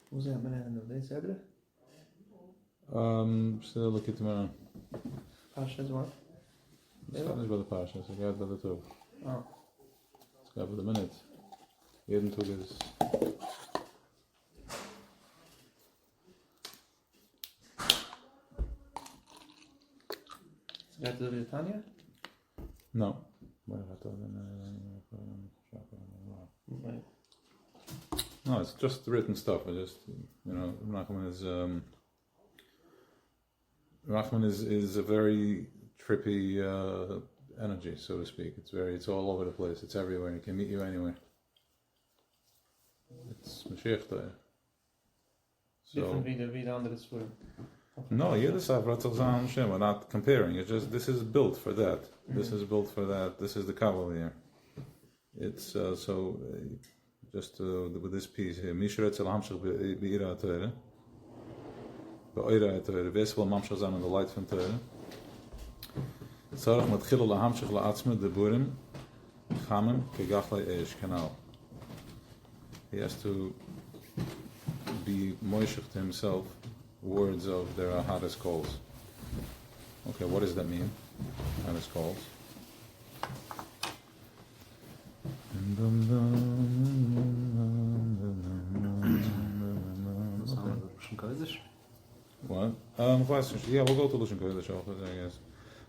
Hoe zijn we in deze hebben? Still look at me. Parshas what? It's not by the Parshas, I got by the two. Oh. It's got by the minute. Jeden Tag is. Gaat het over Tanya? No. No, it's just written stuff. I just, Rahman is a very trippy energy, so to speak. It's all over the place. It's everywhere. It can meet you anywhere. It's Mashiach there. Different wie de andere school. No, we're not comparing. It's just this is built for that. This is built for that. This is the Kabbalah here. It's just with this piece here. Mishra tzal hamshach be'ira Torah. Be'ira Torah. Vesel mamshach zan in the light from Torah. Tzarach matchil lahamshach la'atzme deburim chamim kegachlei eish kanal. He has to be moishach to himself words of their hardest calls. Okay, what does that mean? Hardest calls. What? Yeah, we'll go to Lushan Kodesh, I guess.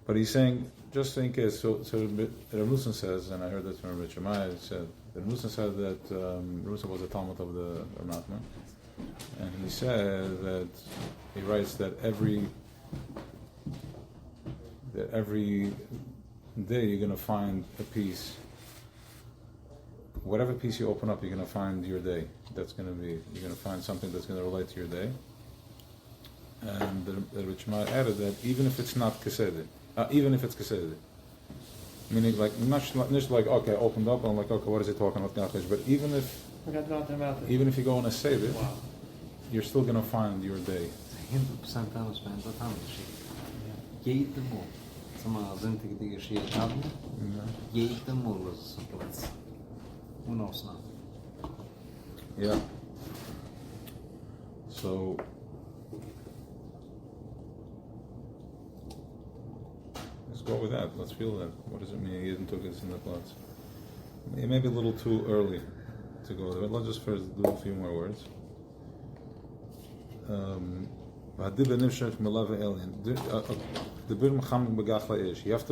But he's saying, just in case, so Rav Nussen says, and I heard this from Rav Shemai, said, Rav Nussen said that Rav Nussen was a Talmud of the Rav Nachman. And he said that he writes that every day you're going to find a piece. Whatever piece you open up, you're going to find your day. You're going to find something that's going to relate to your day. And the Rich Ma added that even if it's not Keseder, meaning like not just like okay, I opened up and I'm like okay, what is he talking about? But even if you go on a Seder, you're still going to find your day. 100% aanspreekt dat aan de Jede mol. Sama zintig die geschieht haben. Jede mol is een plaats. Unausnahme. Yeah. So let's go with that. Let's feel that. What does it mean? Jeden took us in the plots. It may be a little too early to go there. Let's just first do a few more words. You have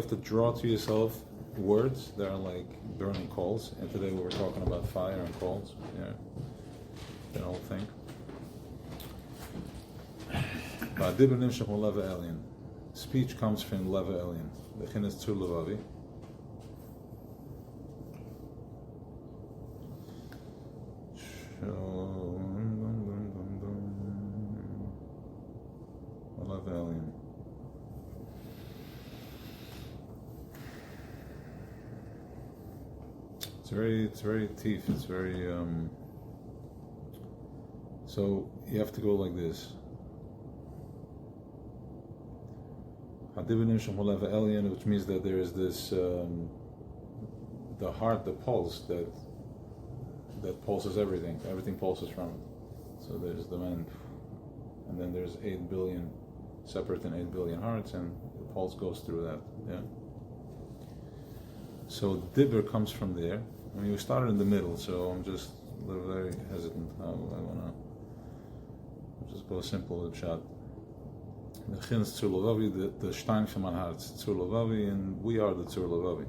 to draw to yourself words that are like burning coals. And today we were talking about fire and coals. Yeah, that whole thing. Speech comes from leva elyon. The chin is tzur levavi. Leva elyon. It's very teeth. It's very so you have to go like this. Which means that there is this the heart, the pulse that pulses everything. Everything pulses from it. So there's the man, and then there's 8 billion separate and 8 billion hearts, and the pulse goes through that. Yeah. So dibber comes from there. I mean, we started in the middle, so I'm just a little very hesitant. I wanna just go simple with shot. The chin is tzur levavi, the stein from my heart, tzur levavi, and we are the tzur levavi.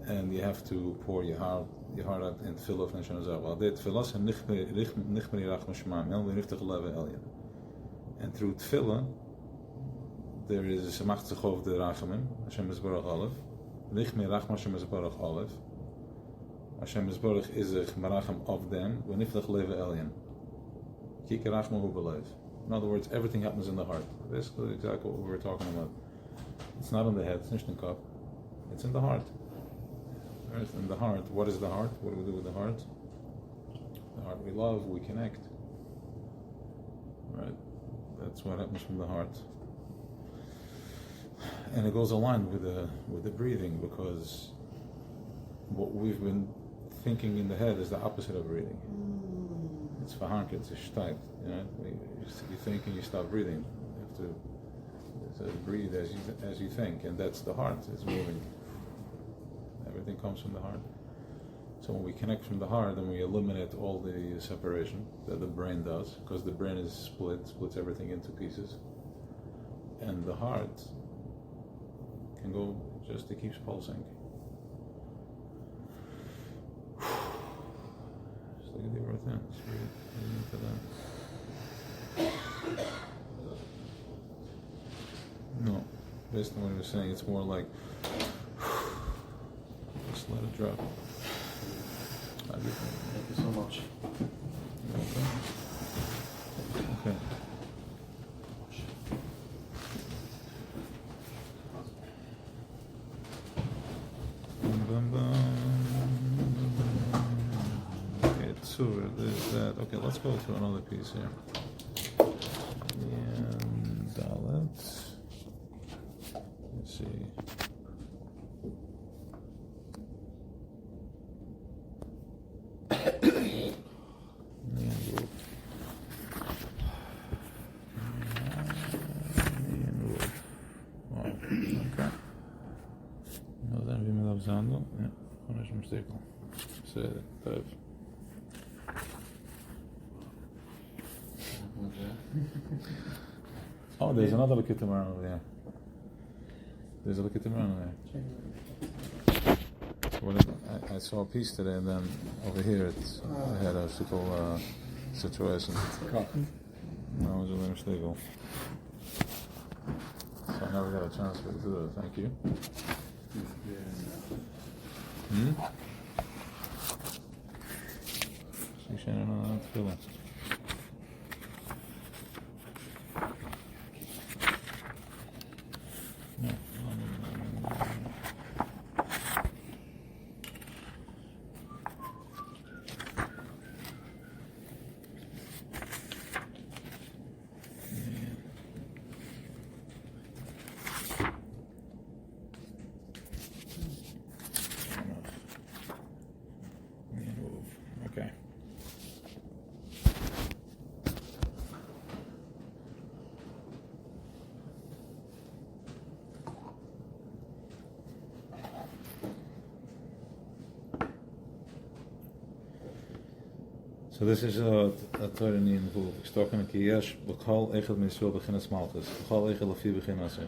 And you have to pour your heart out in tefillah of Hashem Azar. And through tefillah, there is a machzachov de rachamim, Hashem Yisbarach Aleph, Nichmei Rachma Hashem Yisbarach Aleph. Hashem Yisbarach is a maracham of them, v'niflach leva elyon. Kike rachma hu belev. In other words, everything happens in the heart. Basically, exactly what we were talking about. It's not in the head, it's nicht in the cup. It's in the heart. Right? In the heart. What is the heart? What do we do with the heart? The heart we love, we connect. Right? That's what happens from the heart. And it goes aligned with the breathing, because what we've been thinking in the head is the opposite of breathing. It's verhanken, it's a shtayt. You think and you stop breathing. You have to breathe as you think, and that's the heart. It's moving. Everything comes from the heart. So when we connect from the heart, then we eliminate all the separation that the brain does, because the brain is splits everything into pieces, and the heart can go just, it keeps pulsing. Just look at the breath in. Just breathe into that. No, based on what he was saying, it's more like just let it drop. Thank you so much. Okay. Okay, so there's that. Okay, let's go to another piece here. And Dalet. Let's see. Oh, there's another Likitamar over there. There's a Likitamar over there. Well, I saw a piece today, and then over here I had a simple situation. No, it was a little stable. So I never got a chance to do it. Thank you. See Shannon on that feeling. So this is a Torah in Vul. Ik stok een keer yes, bechal echel misvul beginnes Malchus. Bechal echel lafie beginnes.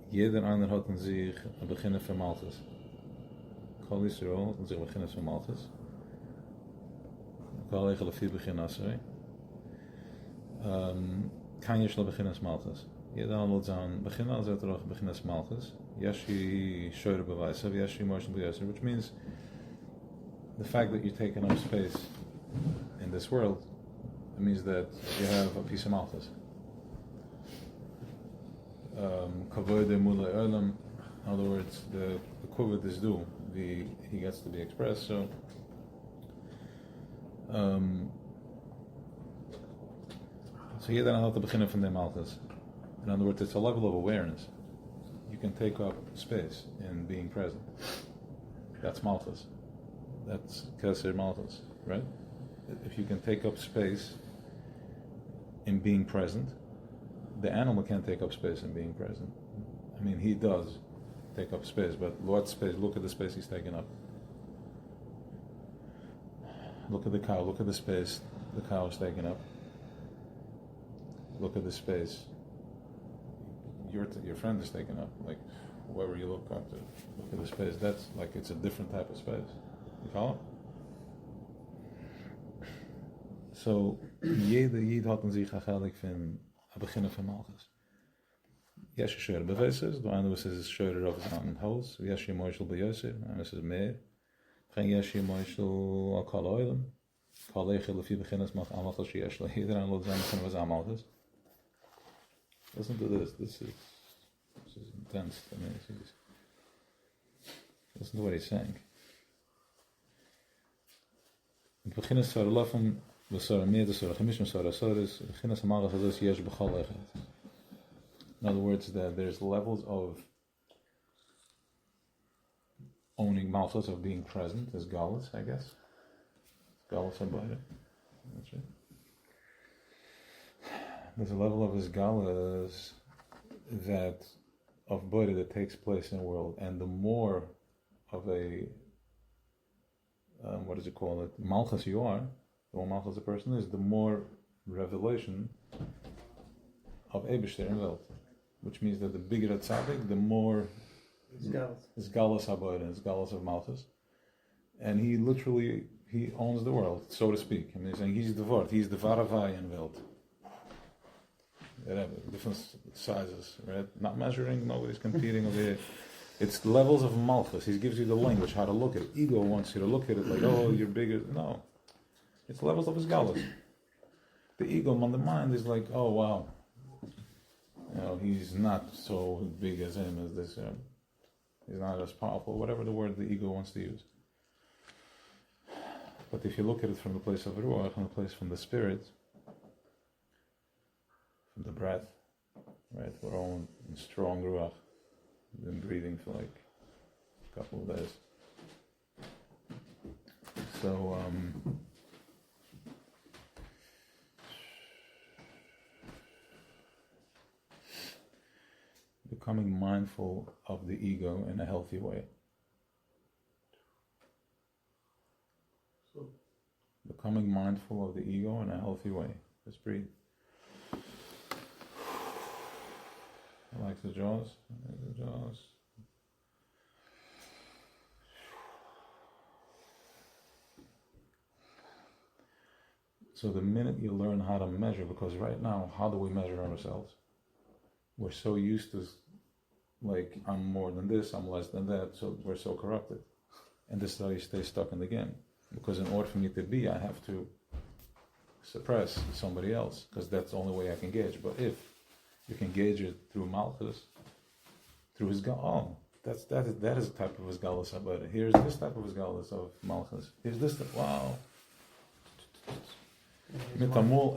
Jeder einer hat in sich ein Beginner von Malchus. Bechal Israel hat in sich beginnes von Malchus. Bechal echel lafie beginnes. Kan je shlo beginnes Malchus. Jeder einer wird sagen, beginner als er auch beginnes Malchus. Yashi shoyre beweis, yashi motion beweis, which means the fact that you're taking up space in this world, it means that you have a piece of Malchus. Kavod mula olam. In other words, the kavod is due. He gets to be expressed. So, here then I'll have to begin from the Malchus. In other words, it's a level of awareness. You can take up space in being present. That's Malchus. That's Keser Malchus, right? If you can take up space in being present, the animal can't take up space in being present. I mean, he does take up space, but what space? Look at the space he's taking up. Look at the cow, look at the space the cow is taking up. Look at the space your friend is taking up, like whoever you look up to. Look at the space, that's like, it's a different type of space. You follow? So, jeder Yid hat in sich achalik von a beginner von Malchus. Yesh shore beveses, do einer was is shore of an house, yesh moishel beyoser, and this is mehr. Geen yesh moishel al kol oilem. Kol echel lefi beginners mag amal als yesh le. Jeder aan lot zijn beginnen was Malchus. Listen to this. This is intense. I mean, listen to what he's saying. Het begin is zo laffen, we zullen meer de zorgen missen, zo is het begin is allemaal zoals je is begonnen. In other words, that there's levels of owning Malchus, of being present, is Galus, I guess. Galus Habayra. That's it. There's a level of his Galus that of Boyre that takes place in the world, and the more of a what does it call it? Malchus you are, the more Malchus the person is, the more revelation of Eibishter in Welt. Which means that the bigger a tzaddik, the more is Galus Habayra, is Galus of Malchus. And he literally, he owns the world, so to speak. I mean, he's the Wort, he's the Varavai in Welt. Different sizes, right? Not measuring, nobody's competing over here. It's levels of Malchus. He gives you the language, how to look at it. Ego wants you to look at it like, oh, you're bigger. No. It's levels of his Galus. The ego on the mind is like, oh, wow. You know, he's not so big as him, as this. He's not as powerful, whatever the word the ego wants to use. But if you look at it from the place of Ruach, from the place from the spirit, from the breath, right? We're all in strong Ruach. We've been breathing for like a couple of days. So, becoming mindful of the ego in a healthy way. Becoming mindful of the ego in a healthy way. Just breathe. Relax the jaws. Relax the jaws. So the minute you learn how to measure, because right now, how do we measure ourselves? We're so used to, like, I'm more than this, I'm less than that, so we're so corrupted. And this is how you stay stuck in the game. Because in order for me to be, I have to suppress somebody else, because that's the only way I can gauge. But if you can gauge it through Malchus, through his that is a type of his Galus Habayra. Here's this type of his Galus of Malchus. Here's this wow. Mitamol,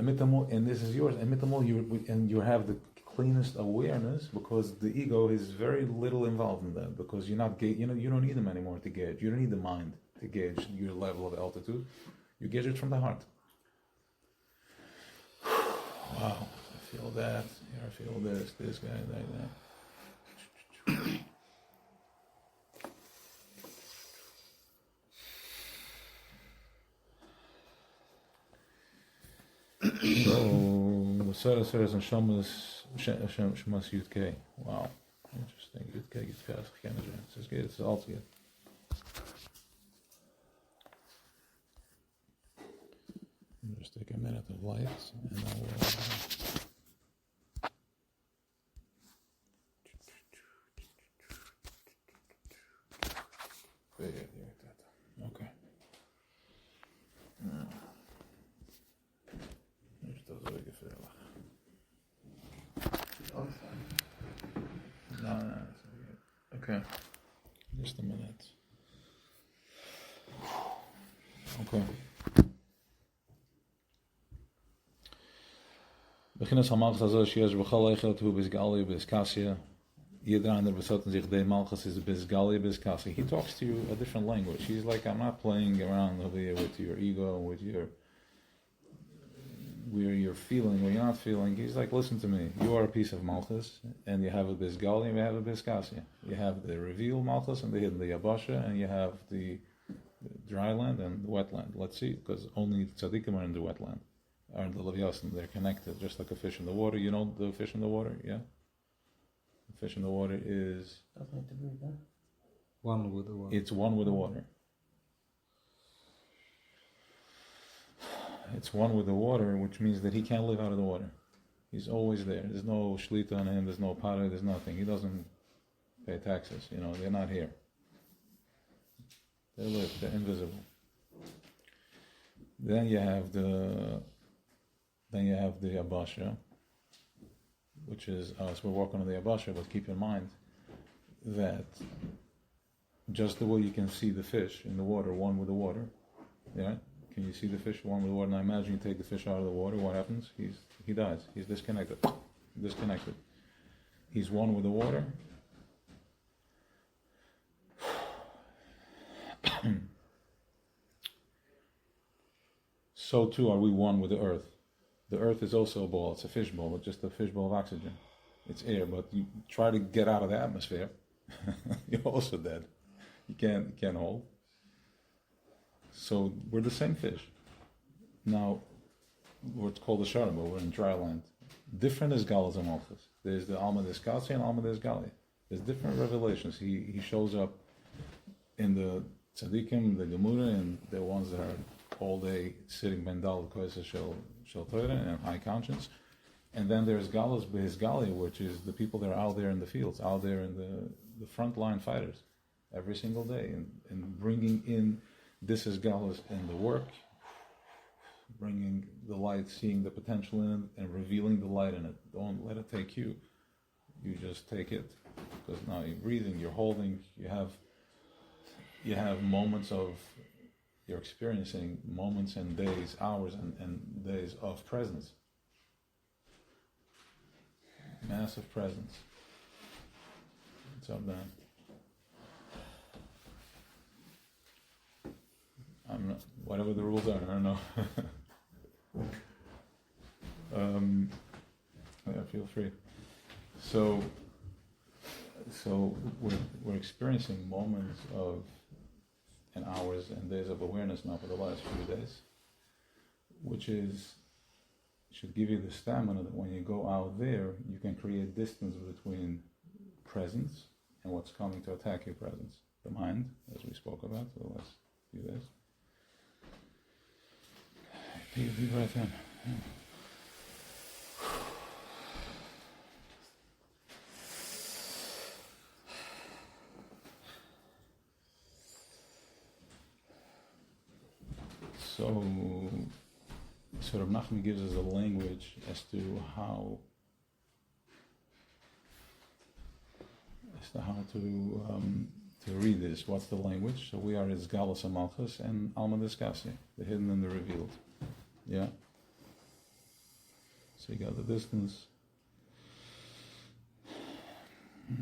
and this is yours. And mitamol, and you have the cleanest awareness, because the ego is very little involved in that, because you're not you don't need them anymore to gauge. You don't need the mind to gauge your level of altitude. You gauge it from the heart. Wow. I feel that, here I feel this guy, that. So, Sarah says in Shamas Yud-K. Wow, interesting. Yud-K, this is good, it's all good. Just take a minute of light, and I will... Okay. No, okay. Just a minute. Okay. Beginnes van Malchus als je bechal eigenlijk hoe bis Galia bis Cassia. Jeder einer besotten sich de Malchus is bis Galia bis Cassia. He talks to you a different language. He's like, I'm not playing around over here with your ego, with your where you're feeling, where you're not feeling. He's like, listen to me. You are a piece of Malchus, and you have a bis Galia, and you have a bis Cassia. You have the revealed Malchus and the hidden, the Yabasha, and you have the dry land and the wetland. Let's see, because only tzaddikim are in the wetland. Are in the Leviathan, they're connected, just like a fish in the water. You know the fish in the water, yeah? The fish in the water is... Doesn't need to breathe, huh? One with the water. It's one with the water. It's one with the water, which means that he can't live out of the water. He's always there. There's no shlita on him, there's no para, there's nothing. He doesn't pay taxes, they're not here. They live, they're invisible. Then you have the Abasha, which is us. We're working on the Abasha, but keep in mind that just the way you can see the fish in the water, one with the water, yeah? Can you see the fish, one with the water? Now imagine you take the fish out of the water, what happens? He dies. He's disconnected. He's one with the water. so too are we one with the earth. The earth is also a ball. It's a fishbowl. It's just a fishbowl of oxygen. It's air, but you try to get out of the atmosphere, you're also dead. You can't hold. So we're the same fish. Now, what's called the Sharaba, we're in dry land. Different is Galas and Malchus. There's the Alma Deskasi and Alma Desgali. There's different revelations. He shows up in the Tzadikim, the Gemura, and the ones that are all day sitting Bendal Koisa Shel Torah and high conscience. And then there's Galas Behizgali, which is the people that are out there in the fields, out there in the frontline fighters every single day, and bringing in this is Galas in the work, bringing the light, seeing the potential in it, and revealing the light in it. Don't let it take you. You just take it, because now you're breathing, you're holding, you have moments of, you're experiencing moments and days, hours and days of presence. Massive presence. It's up down. I'm not, whatever the rules are, I don't know. Yeah, feel free. So we're experiencing moments of, and hours and days of awareness now for the last few days, which should give you the stamina that when you go out there, you can create distance between presence and what's coming to attack your presence, the mind, as we spoke about for the last few days. Take a deep breath in. Yeah. So Rav Nachman gives us a language as to how to read this. What's the language? So we are as Galas and Malchus and Alma Deskasi, the hidden and the revealed. Yeah. So you got the distance.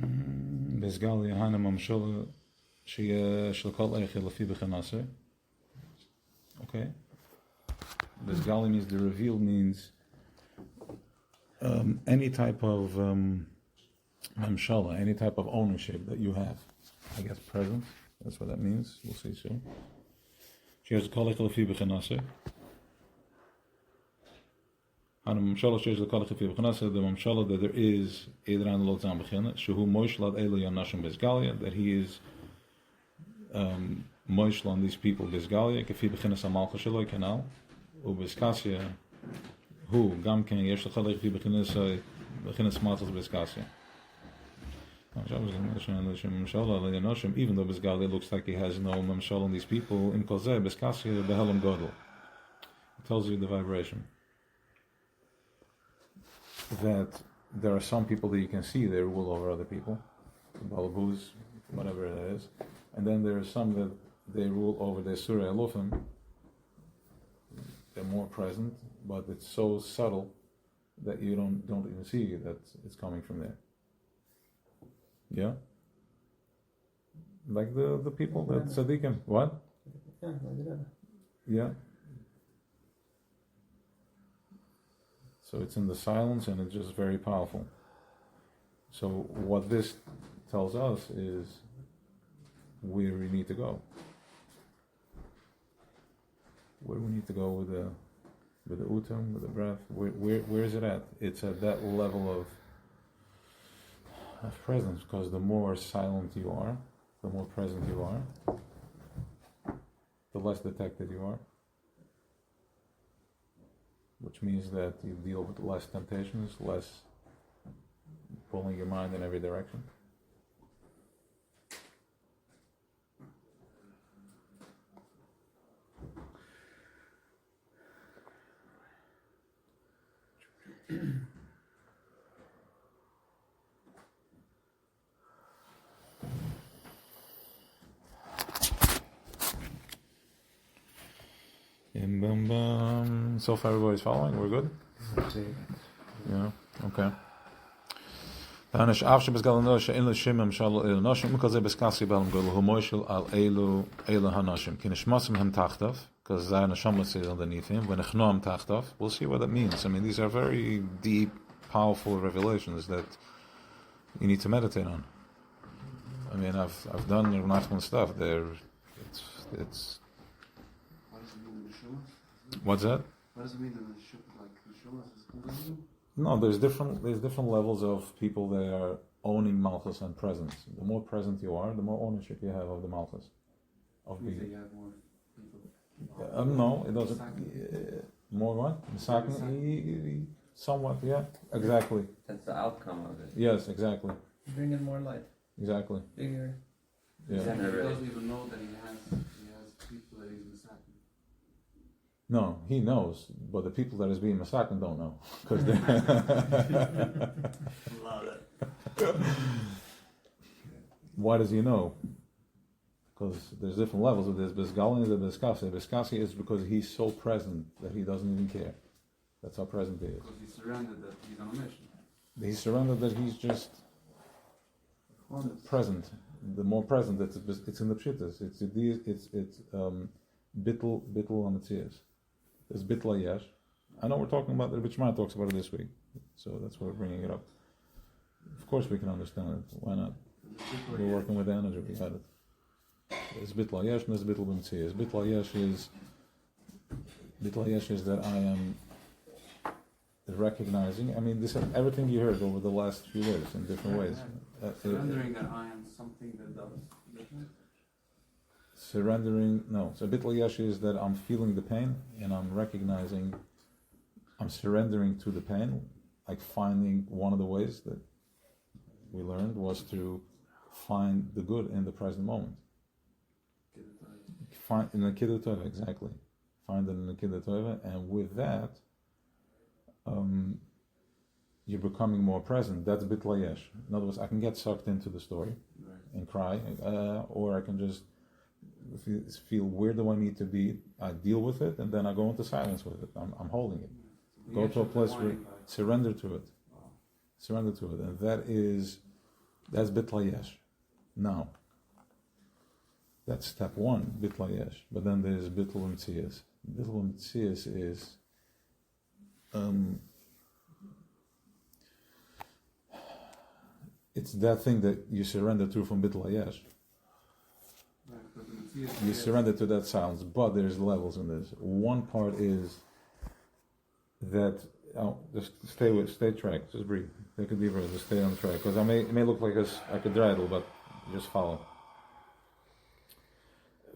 Bezgali Hana Mamshala Shia Shalkal Eichel Lafi Bechanase. Okay. Bezgali means the revealed, means any type of mamshala, any type of ownership that you have. I guess presence, that's what that means. We'll see soon. She has a kolech lefi b'chanase. The mamshala that there is Edran Lo Tzam B'china, Shehu Moishlad Elu Yanashim Bezgalia, that he is Moishla on these people Bezgalia, Kefi B'china Samalcha Shaloi Kanal. ובסקסיה הוא גם כן יש לך לפי בכנס מלכות בסקסיה. עכשיו זה ממשלה לעניינושם, even though Bezgali looks like he has no mמשל on these people, in כל זה בסקסיה בהלם גודל. It tells you the vibration. That there are some people that you can see they rule over other people, balabus, whatever it is, and then there are some that they rule over the Surah Elufim. They're more present, but it's so subtle that you don't even see that it's coming from there. Yeah? Like the people that Tzadikim. What? Yeah. So it's in the silence and it's just very powerful. So what this tells us is where we need to go. Where do we need to go with the utam, with the breath? Where is it at? It's at that level of presence, because the more silent you are, the more present you are, the less detected you are. Which means that you deal with less temptations, less pulling your mind in every direction. So far everybody's following? We're good? Yeah, okay. Tanish afshe bezgalano she'en l'shem mshal el nashim because they beskasi b'alam golu humoishel al elu hanashim kinishmasim hem tachtav because Zayr Neshamas is underneath him. When Echnoam Tachtov, we'll see what that means. I mean, these are very deep, powerful revelations that you need to meditate on. I mean, I've done Nachman stuff there. It's. What does it mean, Neshamas? What's that? What does it mean, Neshamas is Kulam? No, there's different levels of people that are owning Malchus and presence. The more present you are, the more ownership you have of the Malchus. Of You being. think you have more people? No, it doesn't. More what? Misakin? Somewhat, yeah. Exactly. That's the outcome of it. Yes, exactly. Bring in more light. Exactly. Bigger. Yeah. He doesn't even know that he has people that he's Misakin. No, he knows, but the people that is being Misakin don't know. Because they. Love it. Why does he know? Because there's different levels of this. Bisgalin is a Biskasi. Biskasi is because he's so present that he doesn't even care. That's how present he is. Because he's surrendered that he's on a mission. He's surrendered that he's just present. The more present, it's in the pshittas. It's bittul ametzias. It's bittul yesh. I know we're talking about it. Rabbi Shmai talks about it this week, so that's why we're bringing it up. Of course, we can understand it. Why not? We're working with the energy. We had it. It's bittul yesh and it's bittul ametzias. Bittul yesh is that I am recognizing. I mean, this everything you heard over the last few days in different ways. Surrendering that I am something that does. Surrendering, no. So bittul yesh is that I'm feeling the pain and I'm recognizing, I'm surrendering to the pain. Like finding one of the ways that we learned was to find the good in the present moment. Find in the Kiddush Tova, exactly. Find it in the Kiddush Tova, and with that, you're becoming more present. That's bittul yesh. In other words, I can get sucked into the story and cry, or I can just feel where do I need to be. I deal with it, and then I go into silence with it. I'm holding it. Go to a place where surrender to it. Surrender to it, and that's bittul yesh. Now, that's step one, bittul yesh. But then there's bittul metzias. Bittul metzias is it's that thing that you surrender to from bittul yesh. You surrender to that silence, but there's levels in this. One part is that just stay track, just breathe. Take a deep breath, just stay on track. Because it may look like I could dreidel, but just follow.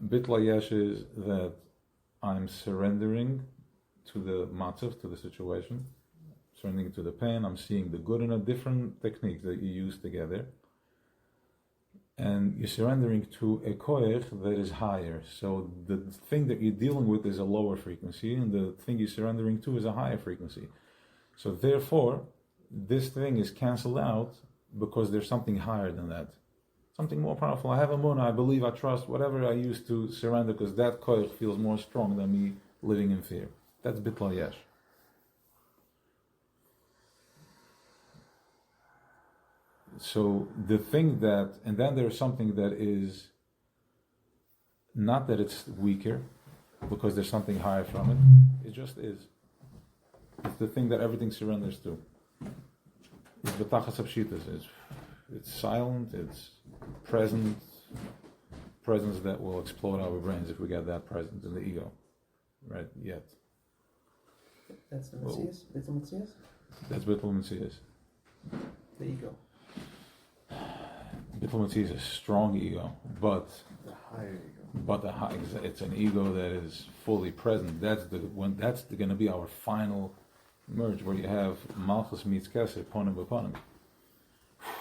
Bittul yesh is that I'm surrendering to the matzav, to the situation, surrendering to the pain. I'm seeing the good in a different technique that you use together. And you're surrendering to a koich that is higher. So the thing that you're dealing with is a lower frequency, and the thing you're surrendering to is a higher frequency. So therefore, this thing is cancelled out because there's something higher than that. Something more powerful. I have a munah, I believe, I trust, whatever I use to surrender, because that koich feels more strong than me living in fear. That's bittul yesh. So the thing that, and then there's something that is, not that it's weaker, because there's something higher from it, it just is. It's the thing that everything surrenders to. It's betachas apshitas. It's silent, it's present, presence that will explode our brains if we get that presence in the ego. Right, yet. That's the Messias? Bittul Messias? That's bittul metzias. The ego. Bittul metzias is a strong ego, but The higher ego. But it's an ego that is fully present. That's going to be our final merge, where you have Malchus meets Kesser, ponim b'ponim.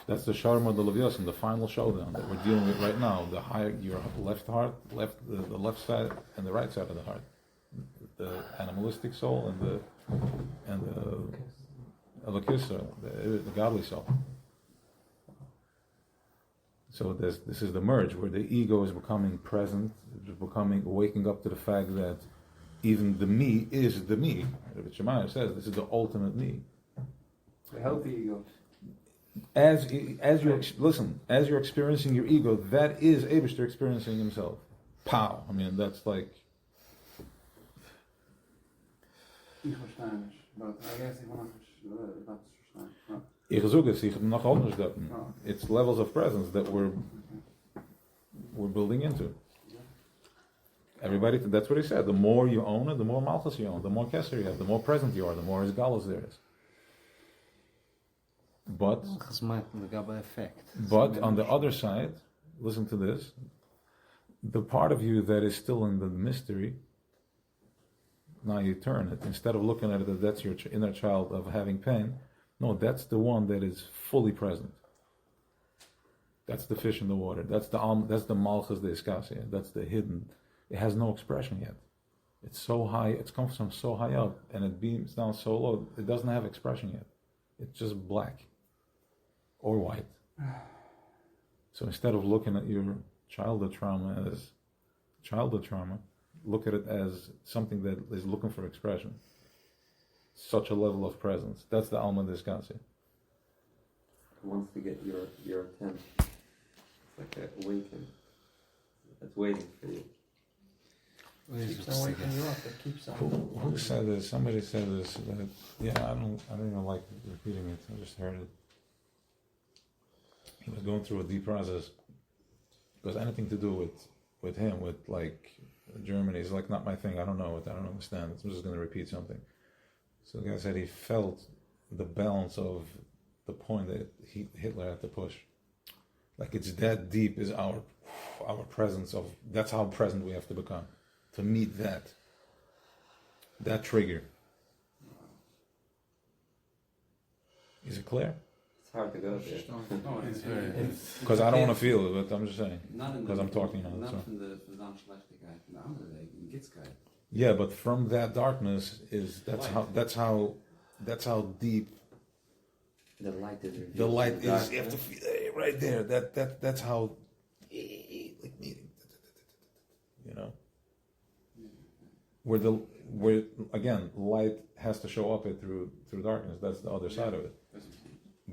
That's the Sharma de Leviathan, the final showdown that we're dealing with right now. The higher your left heart, the left side and the right side of the heart, the animalistic soul and the Elokis soul, the godly soul. So this is the merge where the ego is becoming present, it's becoming waking up to the fact that even the me is the me. Rabbi Shemaiah says this is the ultimate me. The healthy ego. As you're experiencing your ego, that is Eibishter experiencing himself. Pow! I mean, that's like Ich verstehe nicht. But I guess ich will not verstehen. Ja. Ich suche es, ich habe noch anders daten. Oh. It's levels of presence that we're building into. Everybody, that's what he said. The more you own it, the more Malchus you own, the more Kesser you have, the more present you are, the more Isgalus there is. But on the other side, listen to this, the part of you that is still in the mystery, now you turn it. Instead of looking at it that that's your inner child of having pain, no, that's the one that is fully present. That's the fish in the water. That's the Malchus de Iskasia. That's the hidden. It has no expression yet. It's so high, it comes from so high up, and it beams down so low, it doesn't have expression yet. It's just black or white. So instead of looking at your childhood trauma as childhood trauma, look at it as something that is looking for expression. Such a level of presence. That's the Alma Discassia. It wants to get your attention. It's like an awakening. It's waiting for you. Keeps on waking you up. It keeps on. Who said this? Somebody said this. That, yeah, I don't even like repeating it. I just heard it. He was going through a deep process because anything to do with him, with like Germany, is like not my thing. I don't know it. I don't understand it. I'm just going to repeat something. So the guy said he felt the balance of the point that Hitler had to push. Like it's that deep is our presence of. That's how present we have to become. To meet that trigger. Is it clear? It's hard to go there. No, it's very. Because I don't want to feel it, but I'm just saying. Because I'm talking now. Not So. from the Schlechtigkeit, from the andere Weg, in Gitzkeit. Yeah, but from that darkness that's how deep The light is revealed. the light in the is. You have to darkness. feel right there. That's how like meeting. You know. Where again light has to show up through darkness. That's the other side of it.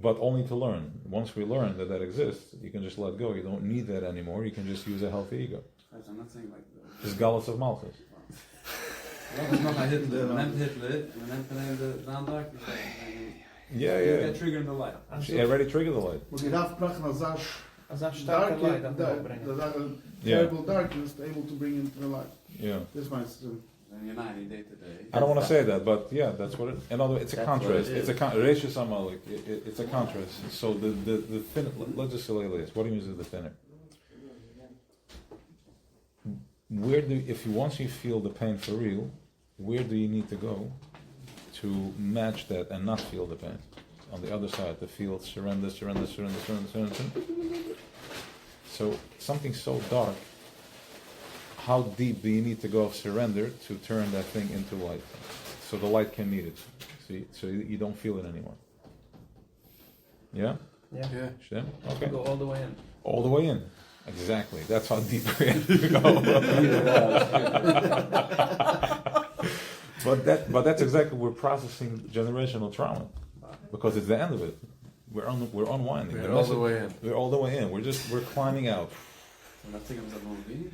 But only to learn. Once we learn that exists, you can just let go. You don't need that anymore. You can just use a healthy ego. I'm not saying like It's Galus of Malchus. Ja, dat is nog een Hitler. Men neemt Hitler, men neemt alleen de aandacht. Yeah. Trigger the light. She already triggered the light. But you have prachna Als dat starke light aan het opbrengen. terrible darkness able to bring into the light. Yeah. This might En je naai day to day. I don't want to say that, but yeah, that's what it. In other, it's a That's contrast. what it It's a ratio samalik. It's a contrast. So the thin. Let's just say like this. What do you mean is the thinner? Once you feel the pain for real, where do you need to go to match that and not feel the pain? On the other side, to feel surrender. So something so dark. How deep do you need to go of surrender to turn that thing into light? So the light can meet it. See, so you don't feel it anymore. Yeah? Yeah. Sure? Okay. Go all the way in. All the way in. Exactly. That's how deep we have to go. But that's exactly we're processing generational trauma because it's the end of it. We're unwinding. We're all the way in. We're all the way in. We're climbing out. En dat zeggen we dat nog niet.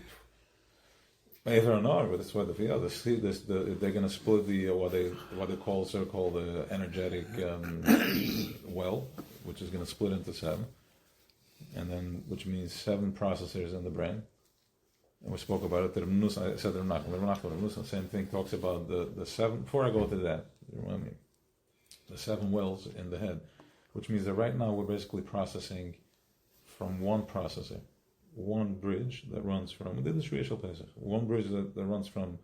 Either or not, but that's what they're going to split the what they call so-called energetic well, which is going to split into 7, and then which means 7 processors in the brain. And we spoke about it. I said the same thing talks about the 7. Before I go to that, remind me, the 7 wells in the head, which means that right now we're basically processing from one processor. One bridge that runs from one bridge that runs from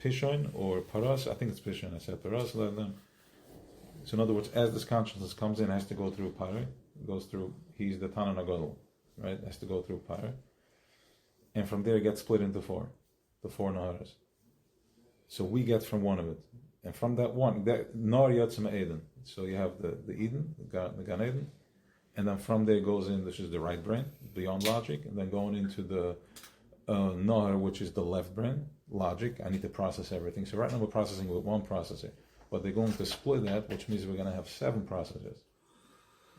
Pishon or Paras. I think it's Pishon. I said Paras. So in other words, as this consciousness comes in, it has to go through Pare. Goes through. He's the Tanan Agadol, right? It has to go through Pare, and from there it gets split into 4, the 4 Naharas. So we get from one of it, and from that one, that Nar Yatzim Eden. So you have the Eden, the Gan Eden. And then from there goes in, this is the right brain, beyond logic, and then going into the Nahar, which is the left brain, logic. I need to process everything. So right now we're processing with one processor, but they're going to split that, which means we're going to have 7 processors.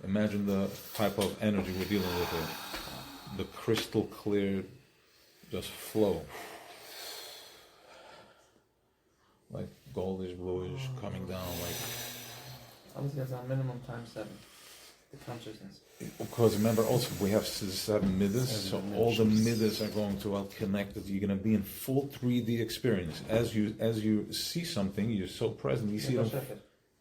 Imagine the type of energy we're dealing with here. The crystal clear, just flow. like goldish, bluish, coming down, like. Obviously, that's on minimum times 7. The consciousness. Because remember, also we have 7 midas, so all the midas are going to all connected. You're going to be in full 3D experience. As you see something, you're so present. You see it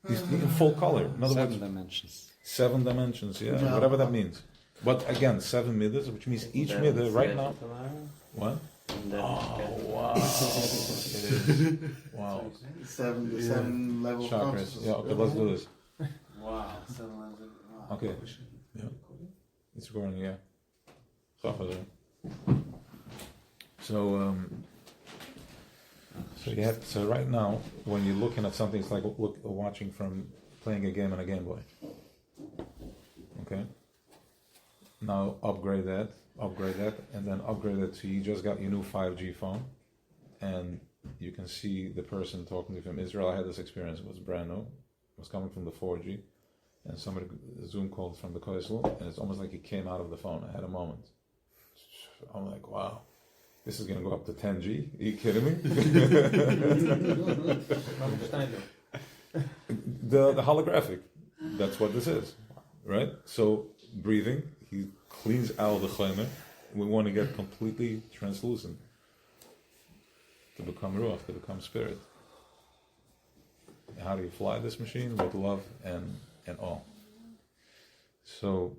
in full color. In other 7 dimensions. 7 dimensions, yeah, whatever that means. But again, 7 midas, which means each mida right now. What? Oh wow! It is. Wow. 7 level Chakras. consciousness. Yeah. Okay, let's do this. Wow. 7 levels. Wow. Okay. Yeah. It's recording, yeah. So so right now, when you're looking at something, it's like watching from playing a game on a Game Boy. Okay. Now upgrade that, and then upgrade it to you just got your new 5G phone, and you can see the person talking to you from Israel. I had this experience; it was brand new. It was coming from the 4G. And somebody Zoom called from the Koisel, and it's almost like he came out of the phone. I had a moment. I'm like, wow, this is going to go up to 10G. Are you kidding me? the holographic. That's what this is, right? So breathing, he cleans out the chaymer. We want to get completely translucent to become ruach, to become spirit. How do you fly this machine? With love and all. So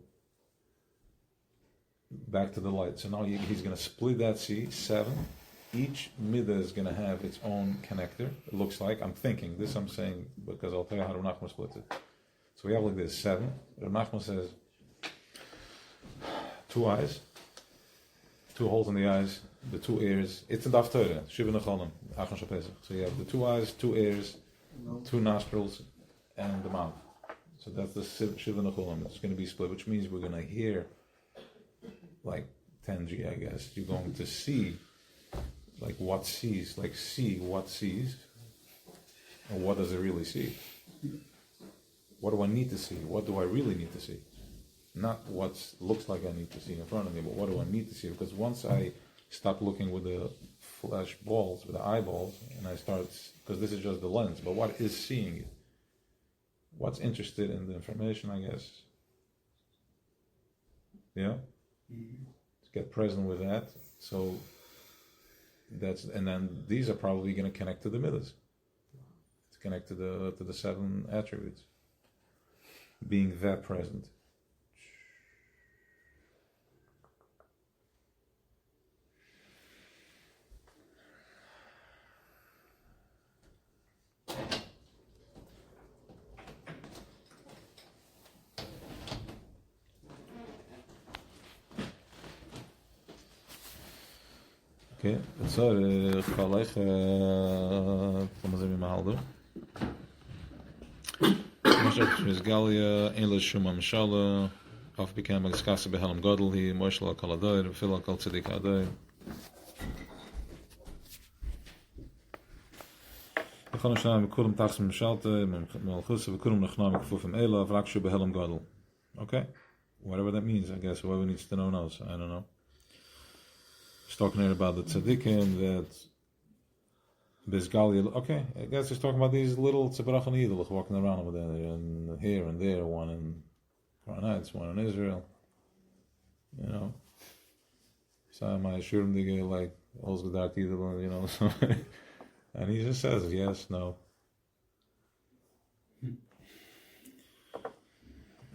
back to the light. So now he's going to split that sea 7. Each midah is going to have its own connector. It looks like, I'm thinking this. I'm saying because I'll tell you how Rav Nachman splits it. So we have like this 7. Rav Nachman says 2 eyes, 2 holes in the eyes, the 2 ears. It's in Daf Torah, Shiva Necholim, Achon Shapesach. So you have the 2 eyes, 2 ears, 2 nostrils, and the mouth. So that's the Shiva Necholim. It's going to be split, which means we're going to hear like 10G, I guess. You're going to see like what sees, like see what sees, and what does it really see? What do I need to see? What do I really need to see? Not what looks like I need to see in front of me, but what do I need to see? Because once I stop looking with the flesh balls, with the eyeballs, and I start, because this is just the lens, but what is seeing it? What's interested in the information, I guess. Yeah? To get present with that. So and then these are probably going to connect to the midas. To connect to the 7 attributes. Being that present. Okay, so gelijk komen ze weer maar helder. Dus Galia, Ela Shuma Mishala, af bekend met Skasse Behelm Godel, die Moshla Kaladoir, veel Kal Tzedik Adoir. We gaan snel met Kurum Tachs Mishalte, met Malchus, we kunnen nog naar Kfuf en Ela, Vrakshu Behelm Godel. Okay, whatever that means, I guess. Whoever needs to know knows. I don't know. He's talking here about the tzaddikim that Bizgali. Okay, I guess he's talking about these little tzibbarach and Yiddish walking around over there and here and there, one in Karnatz, one in Israel. You know, so my shurim dige like all's gedacht Yiddish, you know. So, and he just says yes, no.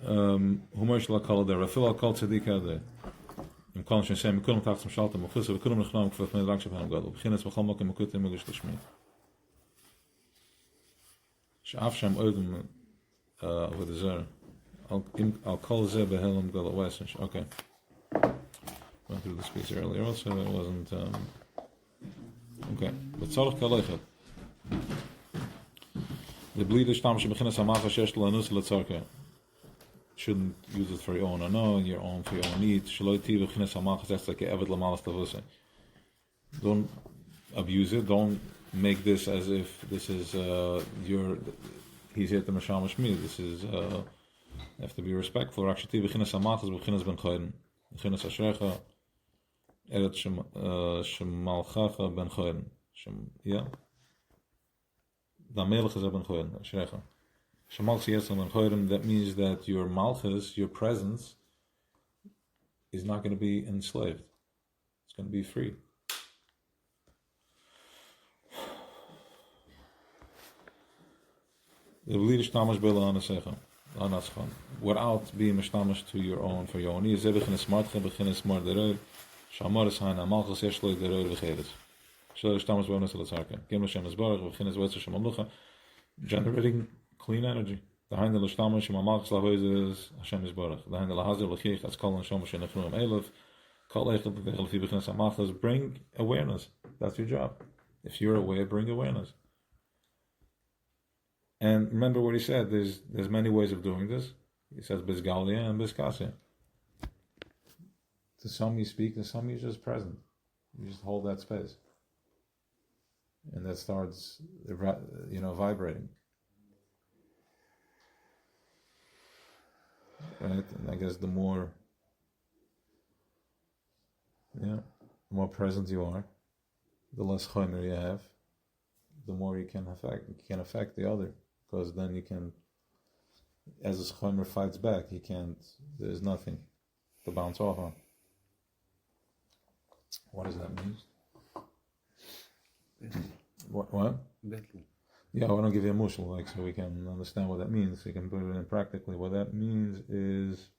Humosh la kol der, rafil al kol tzaddik there. Im kann schon sagen, wir können tags zum Schalten, wir können noch nach für mein Rangschiff haben Gott. Beginnen es bekommen mit Kut im Geschmied. Schaf sham oden with the zer. I'll call ze behelm Gott Wisens. Okay. Went through the speech earlier also, it wasn't okay. But zorg kallechet. The bleeder stammen beginnen samach shestel and usel tzarka. Shouldn't use it for your own, for your own needs. Don't abuse it. Don't make this as if this is he's here to Mashal Mashmi. This is you have to be respectful. Yeah. that means that your Malchus, your presence, is not going to be enslaved. It's going to be free. Without being mishtamish to your own, for your own needs. Generating clean energy. Hashem bring awareness. That's your job. If you're aware, bring awareness. And remember what he said, there's many ways of doing this. He says Bizgalia and Bizkasya. To some you speak, to some you're just present. You just hold that space. And that starts, vibrating. Right? And I guess the more present you are, the less chomer you have, the more you can affect the other. Because then you can, as the chomer fights back, there's nothing to bounce off on. What does that mean? What? Yeah, I want to give you a mushal, so we can understand what that means. So you can put it in practically. What that means is,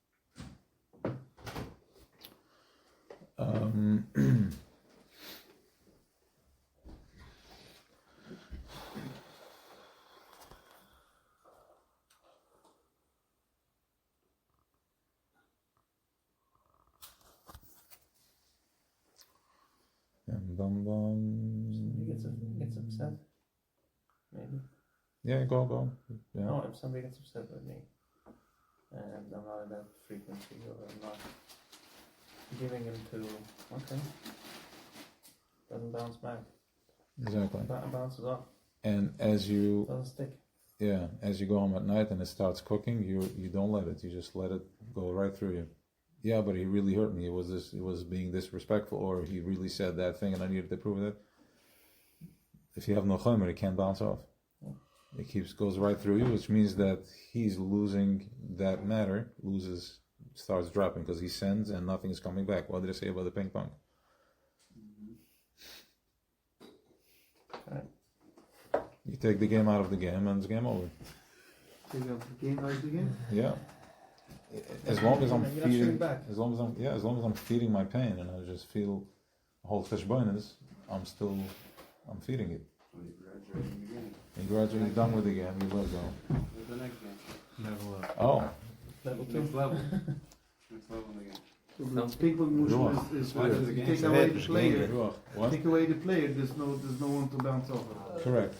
Somebody gets upset. Maybe. Yeah, go. Yeah. No, if somebody gets upset with me, and I'm not in that frequency, or I'm not giving him to, doesn't bounce back. Exactly. Bounces off. And as you doesn't stick. Yeah, as you go home at night and it starts cooking, you don't let it. You just let it go right through you. Yeah, but he really hurt me. It was being disrespectful, or he really said that thing, and I needed to prove it. If you have no chomer, it can't bounce off. It goes right through you, which means that he's losing that matter, starts dropping, because he sends and nothing is coming back. What did I say about the ping pong? Right. You take the game out of the game, and it's game over. Take out the game out of the game? Yeah. As long as I'm feeding my pain, and I just feel whole cheshbonis, I'm feeding it. You gradually done with the game, you let go. What's the next game? Level up. Oh. Level 2. Next level. Next level in the game. So the ping pong motion is Why does the game take say away that? the player. What? Take away the player. There's no one to bounce off of. Correct.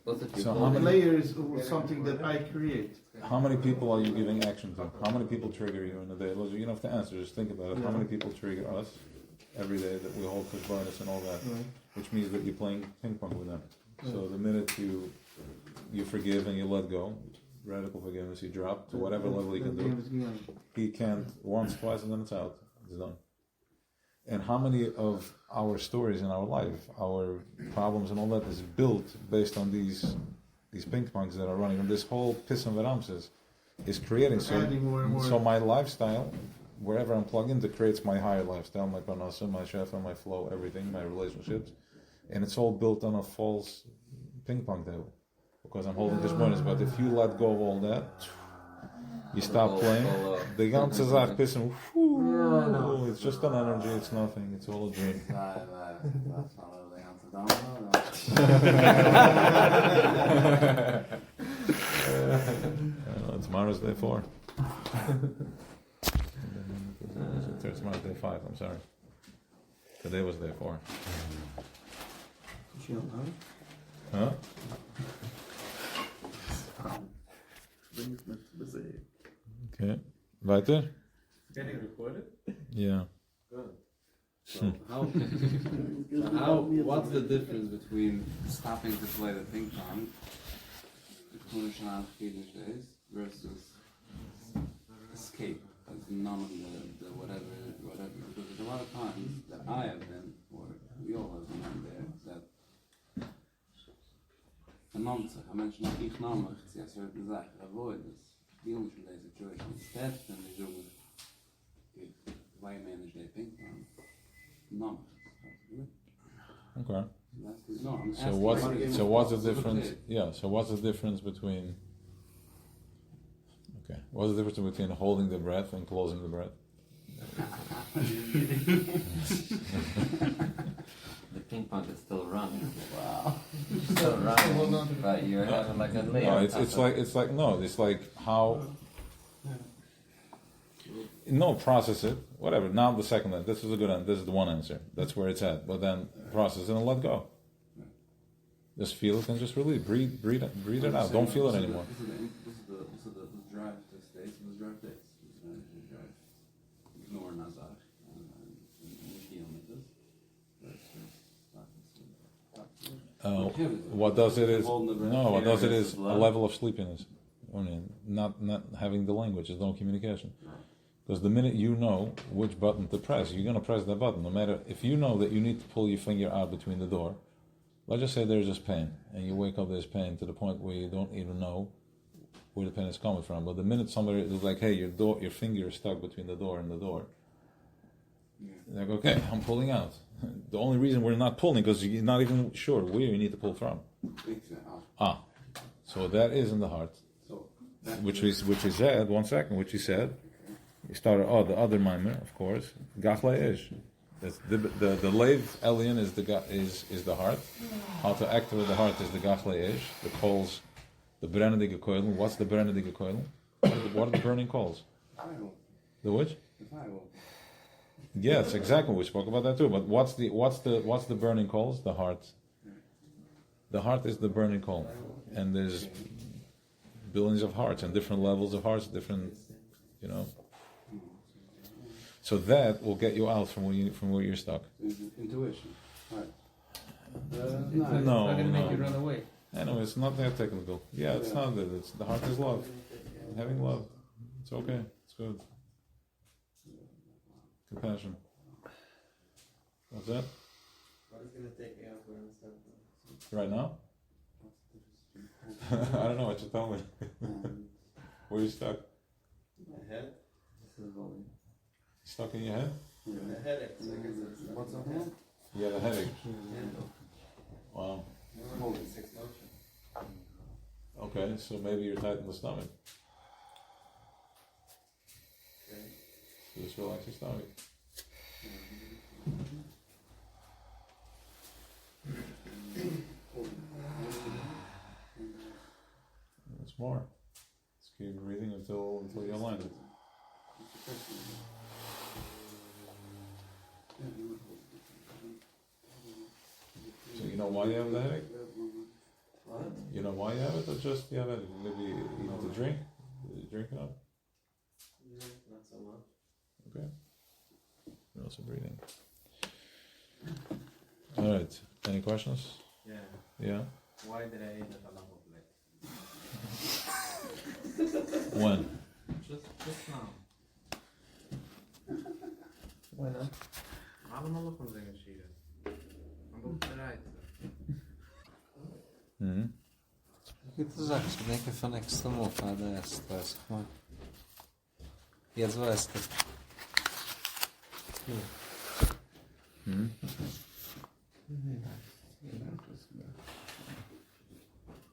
What's it So you how The many- player is something that I create. How many people are you giving action to? How many people trigger you in a day? You don't have to answer, just think about it. How many people trigger us every day that we hold cheshbonis and all that? Right. Which means that you're playing ping pong with them. So the minute you forgive and you let go, radical forgiveness, you drop to whatever level you can do. He can't once, twice, and then it's out. It's done. And how many of our stories in our life, our problems and all that is built based on these ping pongs that are running, and this whole piss and veramses is creating. So my lifestyle, wherever I'm plugged into, creates my higher lifestyle, my parnasa, my shefa, my flow, everything, my relationships, and it's all built on a false ping pong table because I'm holding this bonus. But if you let go of all that, you stop playing. The ganze Sache pissen. It's just an energy. It's nothing. It's all a dream. Tomorrow's day 4. Tomorrow's day 5. I'm sorry. Today was day 4. Huh? Okay. Weiter? Getting recorded? Yeah. Good. So what's the difference between stopping to play the ping pong, the Kunushan Kiddush days, versus escape, like none of the whatever, because there's a lot of times that I have been, or we all have been out there, that I'm nimmt sich, ein Mensch nach ich nahm mich, sie hat certain Sachen, avoid this. Deal with the situation. Instead, then they do why manage their ping pong. No. Okay. No, I'm So asking what's the difference? Yeah. So what's the difference between? Okay. What's the difference between holding the breath and closing the breath? The ping pong is still running. Wow. Still running. But you're having like a layer. No, it's like how. No, process it. Whatever. Now the second one. This is a good one. This is the one answer. That's where it's at. But then process it and let go. Just feel it and just release. Breathe it out. Don't feel it anymore. This is the drive to states. This drive to drive. Ignore Nazar. What does it is what does it is a level of sleepiness. Only not having the language. There's no communication. Because the minute you know which button to press, you're going to press that button. No matter if you know that you need to pull your finger out between the door. Let's just say there's just pain, and you wake up there's pain to the point where you don't even know where the pain is coming from. But the minute somebody is like, "Hey, your finger is stuck between the door and the door," like, "Okay, I'm pulling out." The only reason we're not pulling because you're not even sure where you need to pull from. So that is in the heart. Which he said. 1 second. Which he said. He started. The other mimer, of course. Gachle ish. The Lev Elion is the heart. How to activate the heart is the Gachle ish. The coals, the Brennedige Koilen. What's the Brennedige Koilen? What are the burning coals? The which? Yes, exactly. We spoke about that too. But what's the burning coals? The heart. The heart is the burning coal, and there's billions of hearts and different levels of hearts, different, So that will get you out from where you're stuck. Intuition, right? It's not going to make you run away. Anyway, it's not that technical. Yeah, it's not that. It's the heart is love. Having love, it's okay. It's good. Compassion. What's that? What is going to take you out where I'm stuck? Right now? I don't know what you tell me. Where are you stuck? My head. This is volume. Stuck in your head? The headache. What's up here? You have a headache. Wow. Holding 6 motion. Okay, so maybe you're tight in the stomach. Okay. So just relax your stomach. Once more. Just keep breathing until you align it. So you know why you have the headache? What? You know why you have it, or just you have it? Maybe you need to drink? Did you drink enough? No, not so much. Okay. You're also breathing. Alright. Any questions? Yeah. Yeah? Why did I eat a halal plate? When? Just now. Why not? Allemaal op een ding zie je. Maar op de rijt. Это загс, нека van extra mofa, да, я стресс, хма. Я звезд.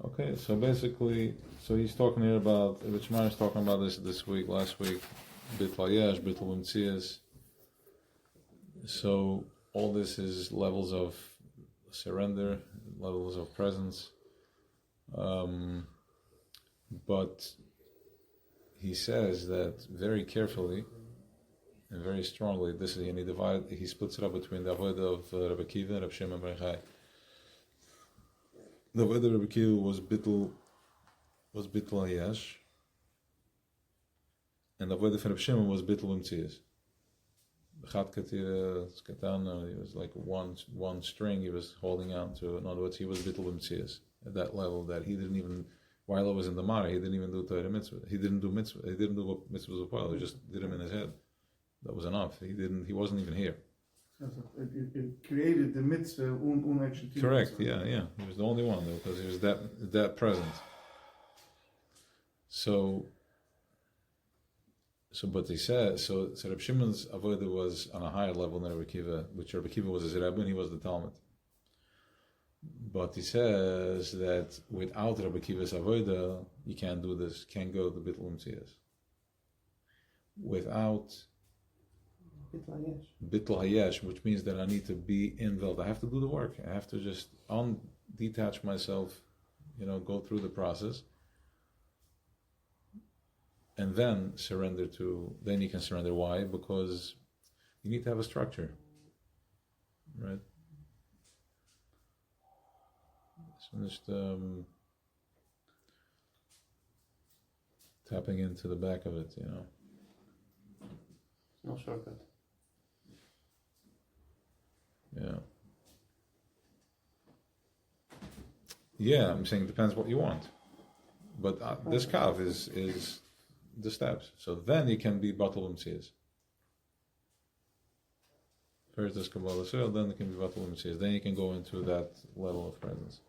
Okay, so basically, he's talking here about, the Shemar is talking about this week, last week, Bitl Yesh, Bitl Mtzias. So all this is levels of surrender, levels of presence. But he says that very carefully and very strongly, this is, and he splits it up between the avodah of Rabbi Akiva and Rabbi Shimon Bar Yochai. The avodah of Rabbi Akiva was bittul ayash, and the avodah of Rabbi Shimon was bittul mtzias. Chat katira skatana, he was like one string he was holding on to. In other words, he was bittul mtzias at that level that he didn't even, while it was in the Mara, he didn't even do Torah mitzvah. He didn't do mitzvahs of oil. He just did them in his head. That was enough. He wasn't even here. It created the mitzvah unexecuted. Correct. Yeah. He was the only one though, because he was that present. So, but he said, so Reb Shimon's avodah was on a higher level than Reb Akiva, which Reb Akiva was his Rebbe and he was the Talmud. But he says that without Reb Akiva's avodah, you can't do this, can't go to Bittul Umtziyas. Without Bittul Hayesh, which means that I need to be involved. I have to do the work. I have to just detach myself, go through the process. And then then you can surrender. Why? Because you need to have a structure. Right? So just tapping into the back of it, No shortcut. Yeah, I'm saying it depends what you want. But this kav is the steps. So then you can be batul umtziyas. First is Kabbalah Soil, then it can be batul umtziyas. Then you can go into that level of presence.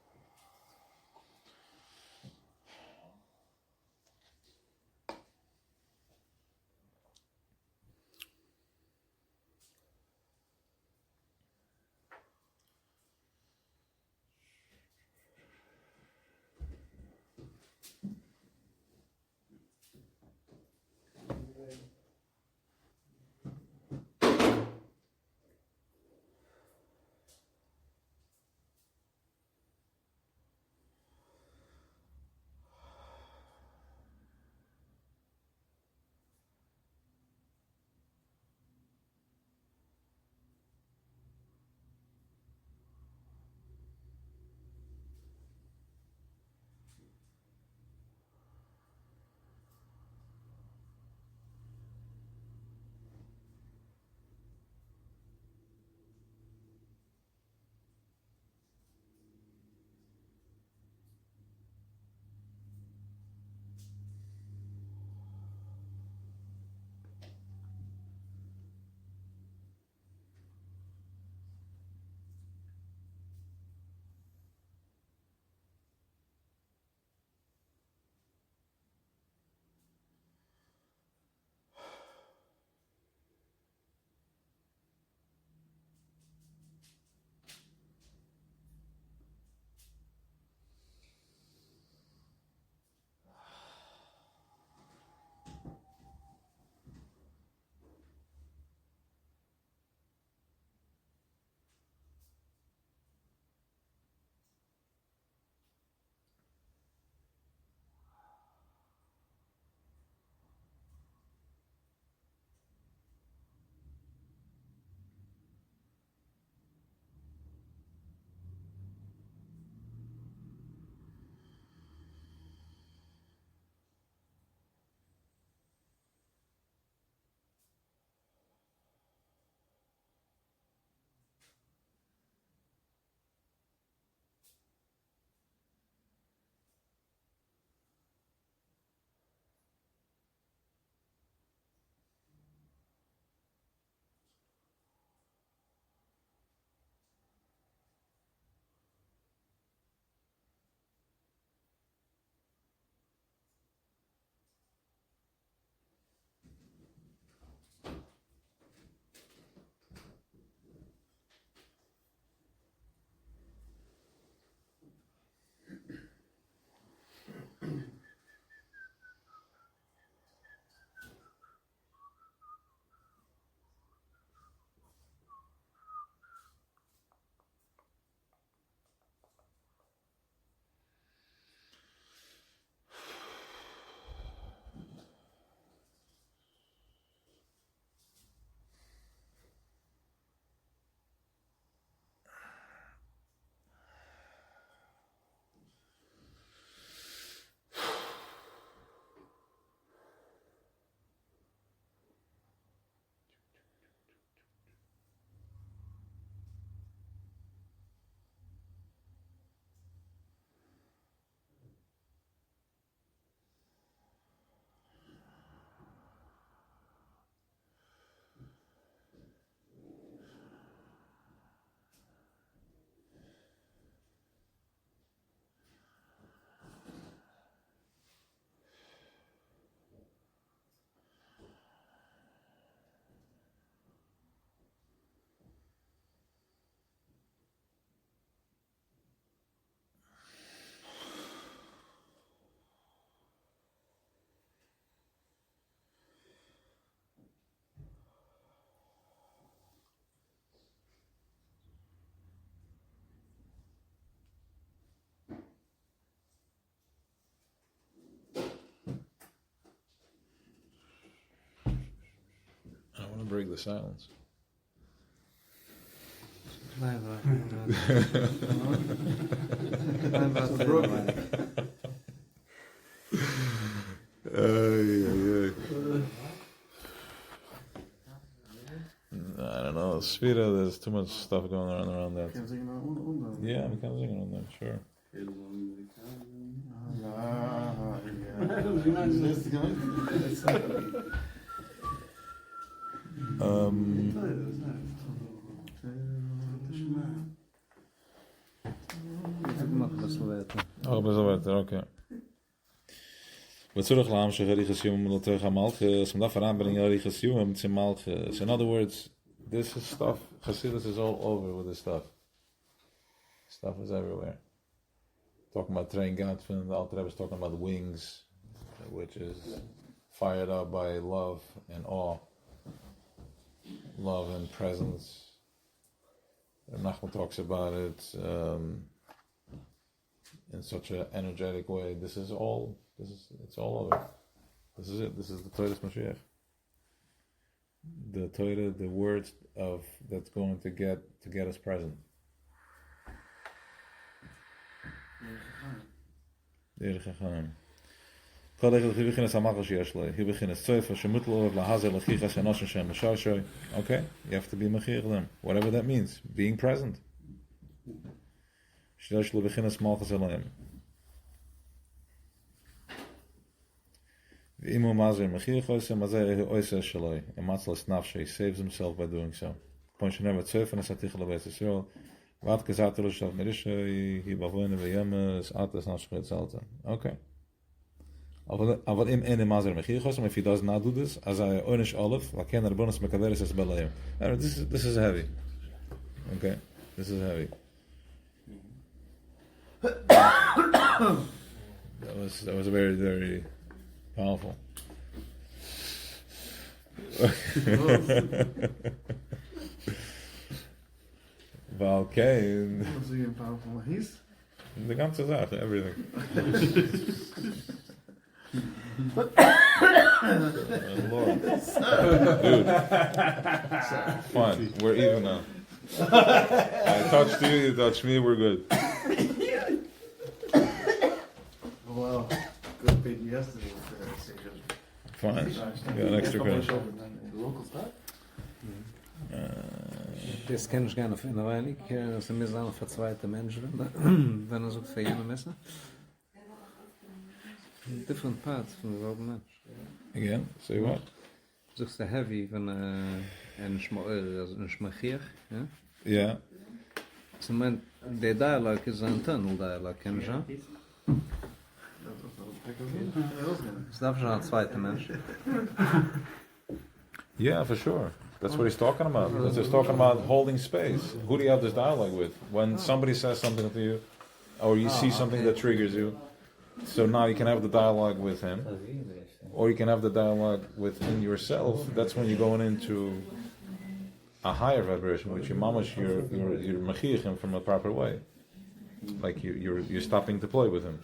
break the silence. I don't know, Svira, there's too much stuff going on around that. Kan zeggen naar onder. Yeah, we can sing on that, sure. Oh, best wel beter, oké. In other words, this is stuff, Chassidus is all over with this stuff. Stuff is everywhere. Talking about train Gatfin, the Alter Rebbe is talking about wings, which is fired up by love and awe, love and presence. Nachman talks about it in such an energetic way. It's all over. This is it. This is the Torah's Mashiach. The Torah, the words of that's going to get us present. Okay, you have to be mechir them, whatever that means, being present. He saves himself by doing so. Okay. If he does not do this, this is heavy. Okay, this is heavy. That was very, very powerful. Okay. Dat is een powerful. He's The ganze Sache, everything. Lord. Dude. Fine, we're even now. I touched you, you touched me, we're good. well, good bit yesterday with Sejus. Fine. Got an extra credit. Local stuff? Das kenne ich gerne finden, weil ich so mir sagen für zweite Menschen, wenn so für jene Messer. Different parts from the world match. Again, say what? So it's heavy when ein schmachier, ja? Yeah. So man, the dialogue is an internal dialogue, kenn je? Es darf schon ein zweiter Mensch. Yeah, for sure. That's what he's talking about. He's talking about holding space. Who do you have this dialogue with? When somebody says something to you, or you see something that triggers you, so now you can have the dialogue with him, or you can have the dialogue within yourself. That's when you're going into a higher vibration, which you're machich him from a proper way. Like you're stopping to play with him.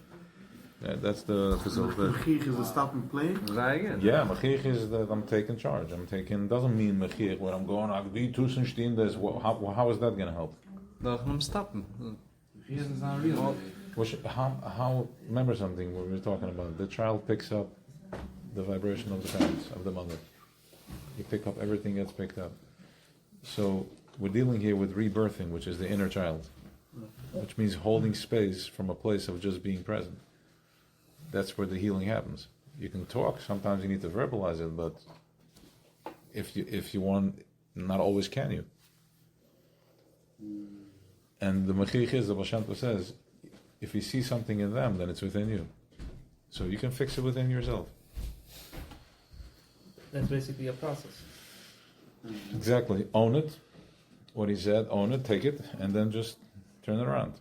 Yeah, that's the facility. Mechir is a stop and play. Yeah, mechir is that I'm taking charge. Doesn't mean mechir where I'm going, how is that going to help? I'm stopping. Mechir is not real. How, remember something we were talking about, the child picks up the vibration of the parents, of the mother. You pick up, everything gets picked up. So we're dealing here with rebirthing, which is the inner child, which means holding space from a place of just being present. That's where the healing happens. You can talk, sometimes you need to verbalize it, but if you want, not always can you. And the mechich is, the Baal Shem Tov says, if you see something in them, then it's within you. So you can fix it within yourself. That's basically a process. Exactly. Own it. What he said, own it, take it, and then just turn it around.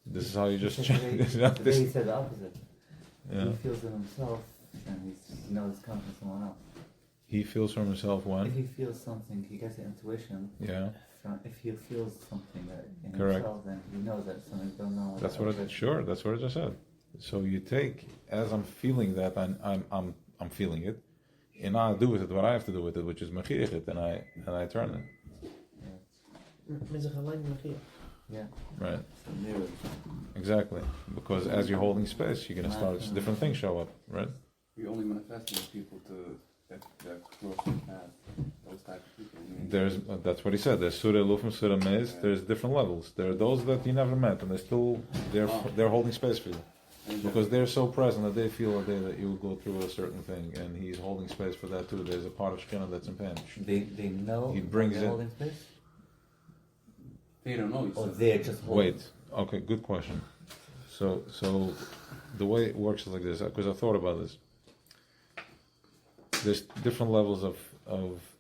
This is how you just change. Today he said the opposite. Yeah. He feels it himself, and he knows it's coming from someone else. He feels from himself If when? he feels something, he gets the intuition. Yeah. If he feels something in Correct. himself, then he knows that something don't know. That's what I just said. So you take, as I'm feeling that, I'm feeling it. and I do with it what I have to do with it, which is mechiach it, and I turn it. Yeah. Right. It's a mirror. Exactly. Because as you're holding space, you're going to start different things show up, right? We only manifest those people that cross the path. Those type of people. That's what he said. There's Surah Lufim, Surah Mez. There's different levels. There are those that you never met, and they're holding space for you because they're so present that they feel that you will go through a certain thing, and he's holding space for that too. There's a part of Shekhinah that's in Panic. They know He brings they're it. holding space? They don't know. Or they're just holding? Wait. Okay. Good question. So the way it works is like this, because I thought about this. There's different levels of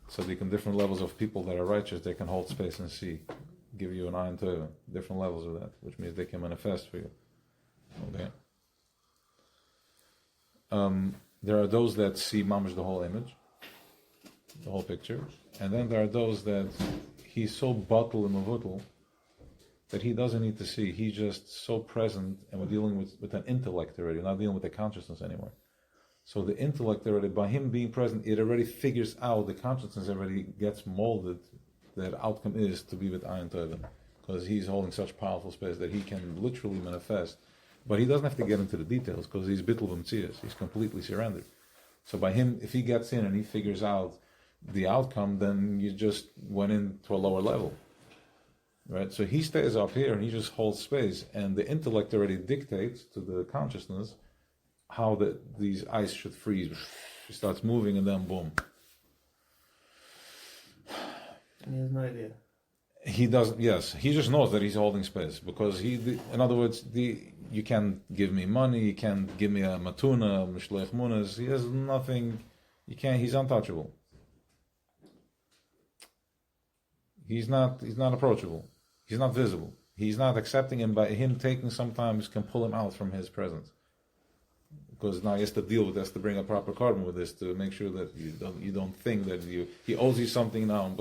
tzaddikim, different levels of people that are righteous. They can hold space and see, give you an ayin tova. Different levels of that, which means they can manifest for you. Okay. There are those that see mamash the whole image, the whole picture, and then there are those that he's so batal and mavutal that he doesn't need to see. He's just so present, and we're dealing with an intellect already. We're not dealing with the consciousness anymore. So the intellect already, by him being present, it already figures out, the consciousness already gets molded, that outcome is to be with Ayin Tova, because he's holding such powerful space that he can literally manifest. But he doesn't have to get into the details, because he's bittul b'mtzias, he's completely surrendered. So by him, if he gets in and he figures out the outcome, then you just went into a lower level. Right? So he stays up here and he just holds space, and the intellect already dictates to the consciousness how these ice should freeze. It starts moving and then boom. And he has no idea. He doesn't. Yes, he just knows that he's holding space because in other words, you can't give me money, you can't give me a matuna, mishloach munas. He has nothing. You can't. He's untouchable. He's not approachable. He's not visible. He's not accepting him. By him taking sometimes can pull him out from his presence. Because now he has to deal with this, to bring a proper carbon with this, to make sure that you don't think that he owes you something now.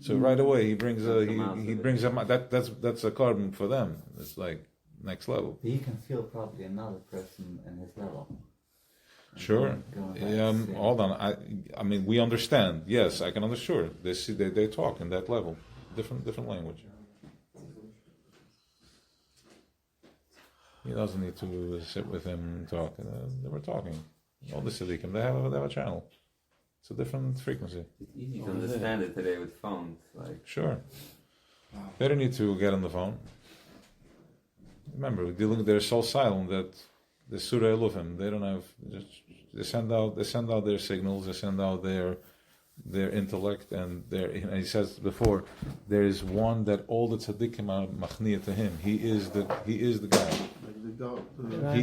So right away he brings him. That's a carbon for them. It's like next level. He can feel probably another person in his level. Sure. Hold on. I mean, we understand. Yes, I can understand. They talk in that level, different language. He doesn't need to sit with him and talk. They were talking. All the tzaddikim, they have a channel. It's a different frequency. It's easy to understand it today with phones. Sure. They don't need to get on the phone. Remember, they're so silent that the Surah Elufim, they don't have. They send out their signals. They send out their intellect, and he says before, there is one that all the tzaddikim are machniya to him. He is the guy. He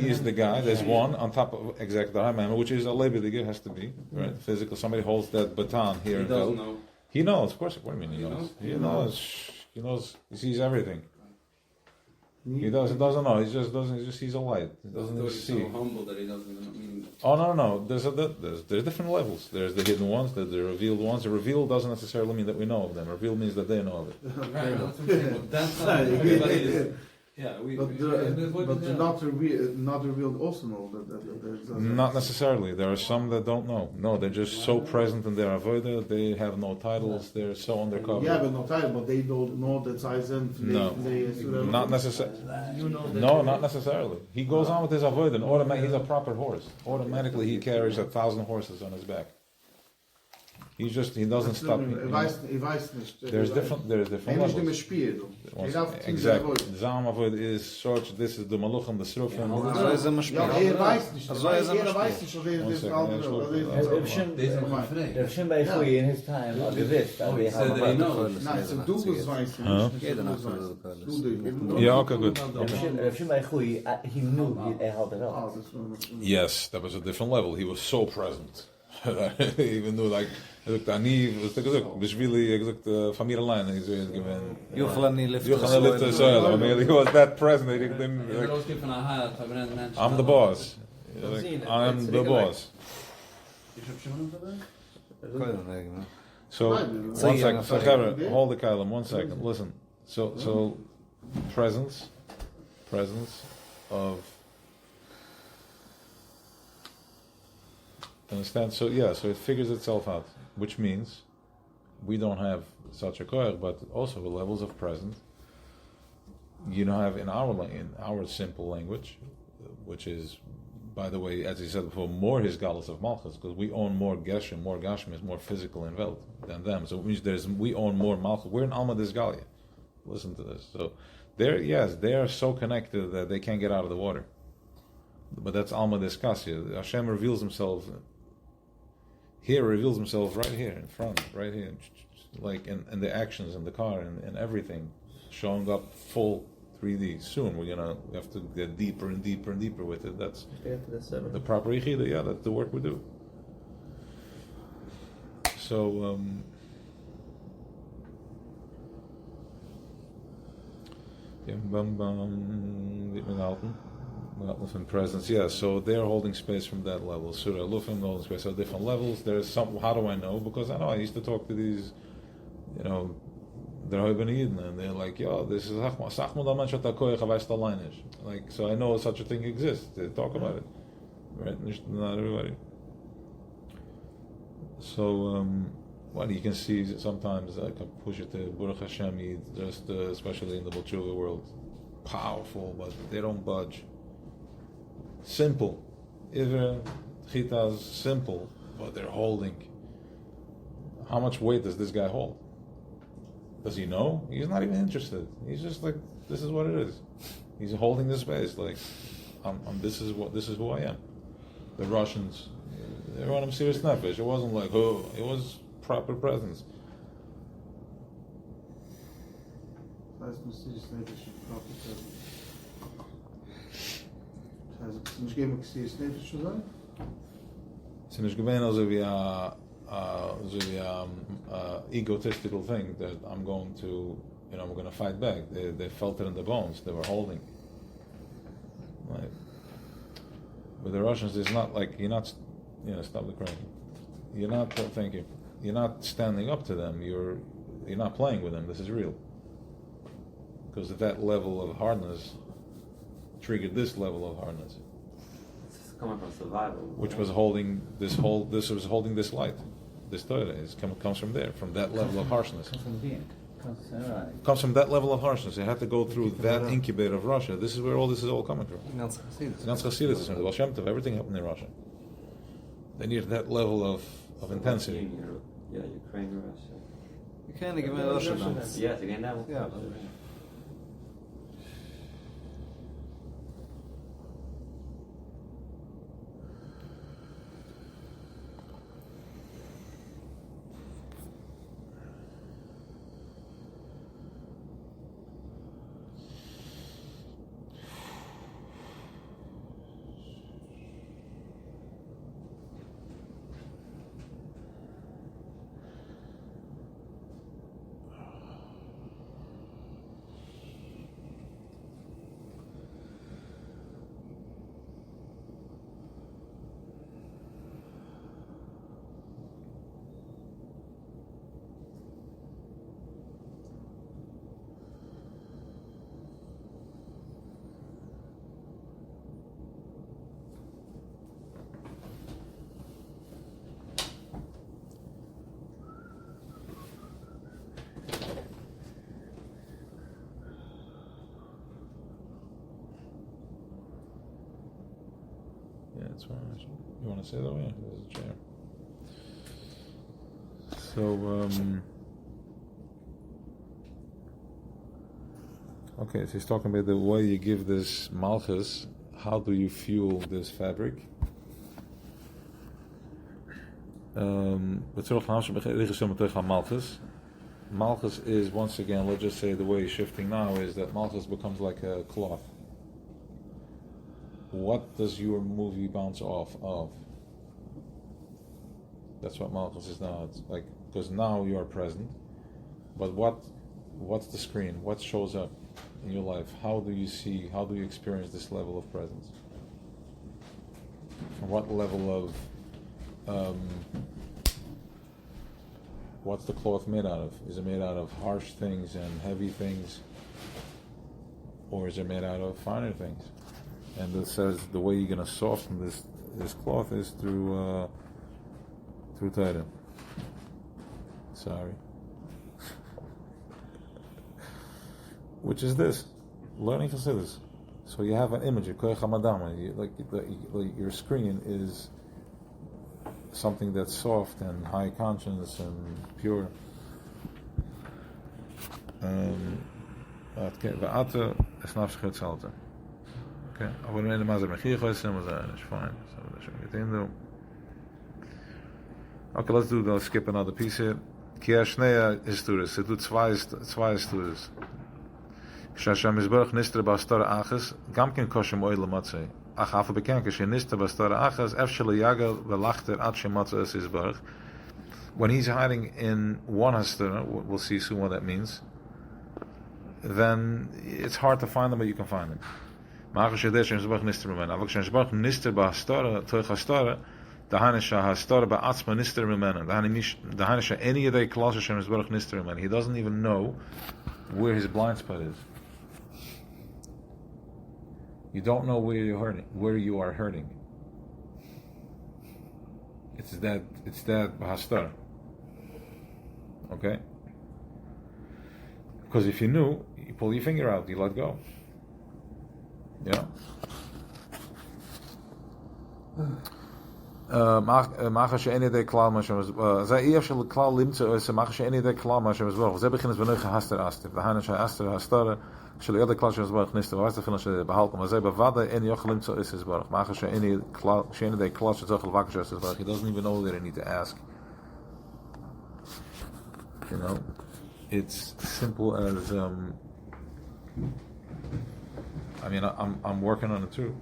is the guy. There's one on top of exactly the Haimam, which is a lebedigger, has to be right. Physical. Somebody holds that baton here. He doesn't know. He knows, of course. What do you mean he knows? He knows. He sees everything. He doesn't know. He just doesn't. He just sees a light. He doesn't even see. He's so humble that he doesn't mean. Oh no. There's different levels. There's the hidden ones. There's the revealed ones. The revealed doesn't necessarily mean that we know of them. Revealed means that they know of it. Right. That's what I'm saying. But that's how everybody is. Yeah, but the not revealed also know that. Not necessarily. There are some that don't know. No, they're just so present in their avodah. They have no titles. They're so undercover. Yeah, but no title. But they don't know that Zayzen. No, not necessarily. No, not necessarily. He goes on with his avodah, and he's a proper horse. Automatically, he carries 1,000 horses on his back. He doesn't stop. There's different levels. Exactly. Zam avoid is such. This is the maluchim, the srufim. Rav Shimon Bar Yochai in his time gewusst, that they have a Yeah, okay, good. Rav Shimon Bar Yochai, he knew he had it all. Yes, that was a different level. He was so present. He even knew like. Familielein is given. You can lift the soil. I mean, he was that present. I'm the boss. I'm the boss. So, 1 second. So, hold the Kailam, 1 second. Listen. So, presence of Understand? So yeah, so it figures itself out, which means we don't have such a koyach, but also the levels of present. You don't have in our simple language, which is, by the way, as he said before, more his galus of Malchus, because we own more Geshem, more Gashim is more physical in Welt than them. So it means we own more Malchus. We're in Alma Disgalia. Listen to this. So they are so connected that they can't get out of the water. But that's Alma Disgalia. Hashem reveals himself here, reveals himself right here in front, right here, like in the actions in the car and everything, showing up full 3D. Soon we have to get deeper and deeper and deeper with it. That's the proper yichida. Yeah, that's the work we do. So from presence. Yeah, so they're holding space from that level. Surah Lufim holding space at different levels. There's some. How do I know? Because I know I used to talk to these, they're and they're like, yo, this is like, so I know such a thing exists. They talk about it, right? Not everybody. So, you can see sometimes I can push it to Baruch Hashem, just especially in the Balchuva world, powerful, but they don't budge. Simple, even Chita's simple, but they're holding. How much weight does this guy hold? Does he know? He's not even interested. He's just like, this is what it is. He's holding this space, like, this is who I am. The Russians, they were on him serious nefesh. It wasn't like, oh, it was proper presence. Das heißt, mysterious nefesh is proper presence. Das heißt, es nicht geben mysterious nefesh zu sein? Es ist nicht gewesen, also wie egotistical thing that I'm going to, I'm going to fight back. They felt it in the bones. They were holding. Right. With the Russians, it's not like you're not, stop the crying. You're not thinking. You're not standing up to them. You're not playing with them. This is real. Because that level of hardness triggered this level of hardness. It's coming from survival. Which was holding this was holding this light. This Torah comes from there, from that level of harshness. Comes from being. Comes from that level of harshness. It had to go through that incubator of Russia. This is where all this is all coming from. Ganz Chassidus, the Baal Shem Tov, everything happened in Russia. They needed that level of intensity. Ukraine, Russia. You can't give me Russia now. Yes, again now. Yeah. Yeah, that's right. You want to say that way? There's a chair. So, okay, so he's talking about the way you give this Malchus. How do you fuel this fabric? Malchus is, once again, let's just say the way he's shifting now is that Malchus becomes like a cloth. What does your movie bounce off of? That's what Malchus is now. It's like, because now you are present, but what's the screen? What shows up in your life? How do you experience this level of presence? What level of what's the cloth made out of? Is it made out of harsh things and heavy things, or is it made out of finer things? And it says the way you're going to soften this cloth is through through Torah. Sorry. Which is this, learning Chassidus. So you have an image, your screen is something that's soft and high conscience and pure. Okay, okay, let's skip another piece here. Kia Shnea is Turis. It do zwei Turis. Shasham Mizbarach Nistra Bastar Achas, Gamkin Koshem Oil Matzeh. Ach, Afa Bekan, Kashin Nistra Bastar Achas, Efshel Yaga, Velachter Atshe Matzeh is Izbarach. When he's hiding in one Hastara, we'll see soon what that means, then it's hard to find them, but you can find them. Ma'achash Yadesh Mizbarach Nistra Memena. Avak Shem Mizbarach Nistra Bastar, Toich Hastara, the Hanisha Hastara Ba'atzma Nistra Memena. The Hanisha, any of the Klaus Shem Mizbarach Nistra Memena. He doesn't even know where his blind spot is. You don't know where you are hurting. It's that bahastar. Okay? Because if you knew, you pull your finger out, you let go. Yeah? מאחר שאין ידי כלל מה שמזבח זה אי אפשר לכלל למצוא מאחר שאין ידי כלל מה שמזבח וזה בכנס בנויך הסתר אסתר והנה שהאסתר הסתר של ידי כלל שמזבח נסתר ואז תפילה שבהלכם וזה בוודאי אין יוכל למצוא אס הסברך מאחר שאין ידי כלל שצריך לבקש אס הסברך. He doesn't even know that I need to ask. You know, it's simple as I mean I'm working on it too.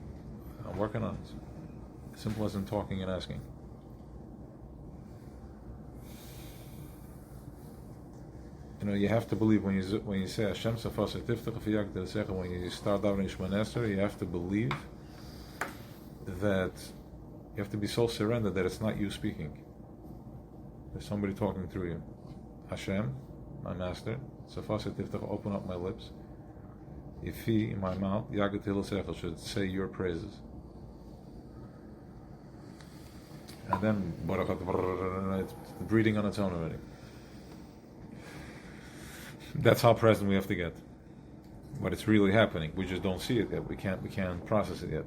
I'm working on it. Simple as in talking and asking. You know, you have to believe when you say Hashem Safasa Tiftach Fiyag, when you start davening Shema Nestor, you have to believe that you have to be so surrendered that it's not you speaking. There's somebody talking through you. Hashem, my master, Safasa Tiftach, open up my lips. Ifi, in my mouth, Yagat Hilasechel should say your praises. And then it's breathing on its own already. That's how present we have to get. But it's really happening. We just don't see it yet. We can't process it yet.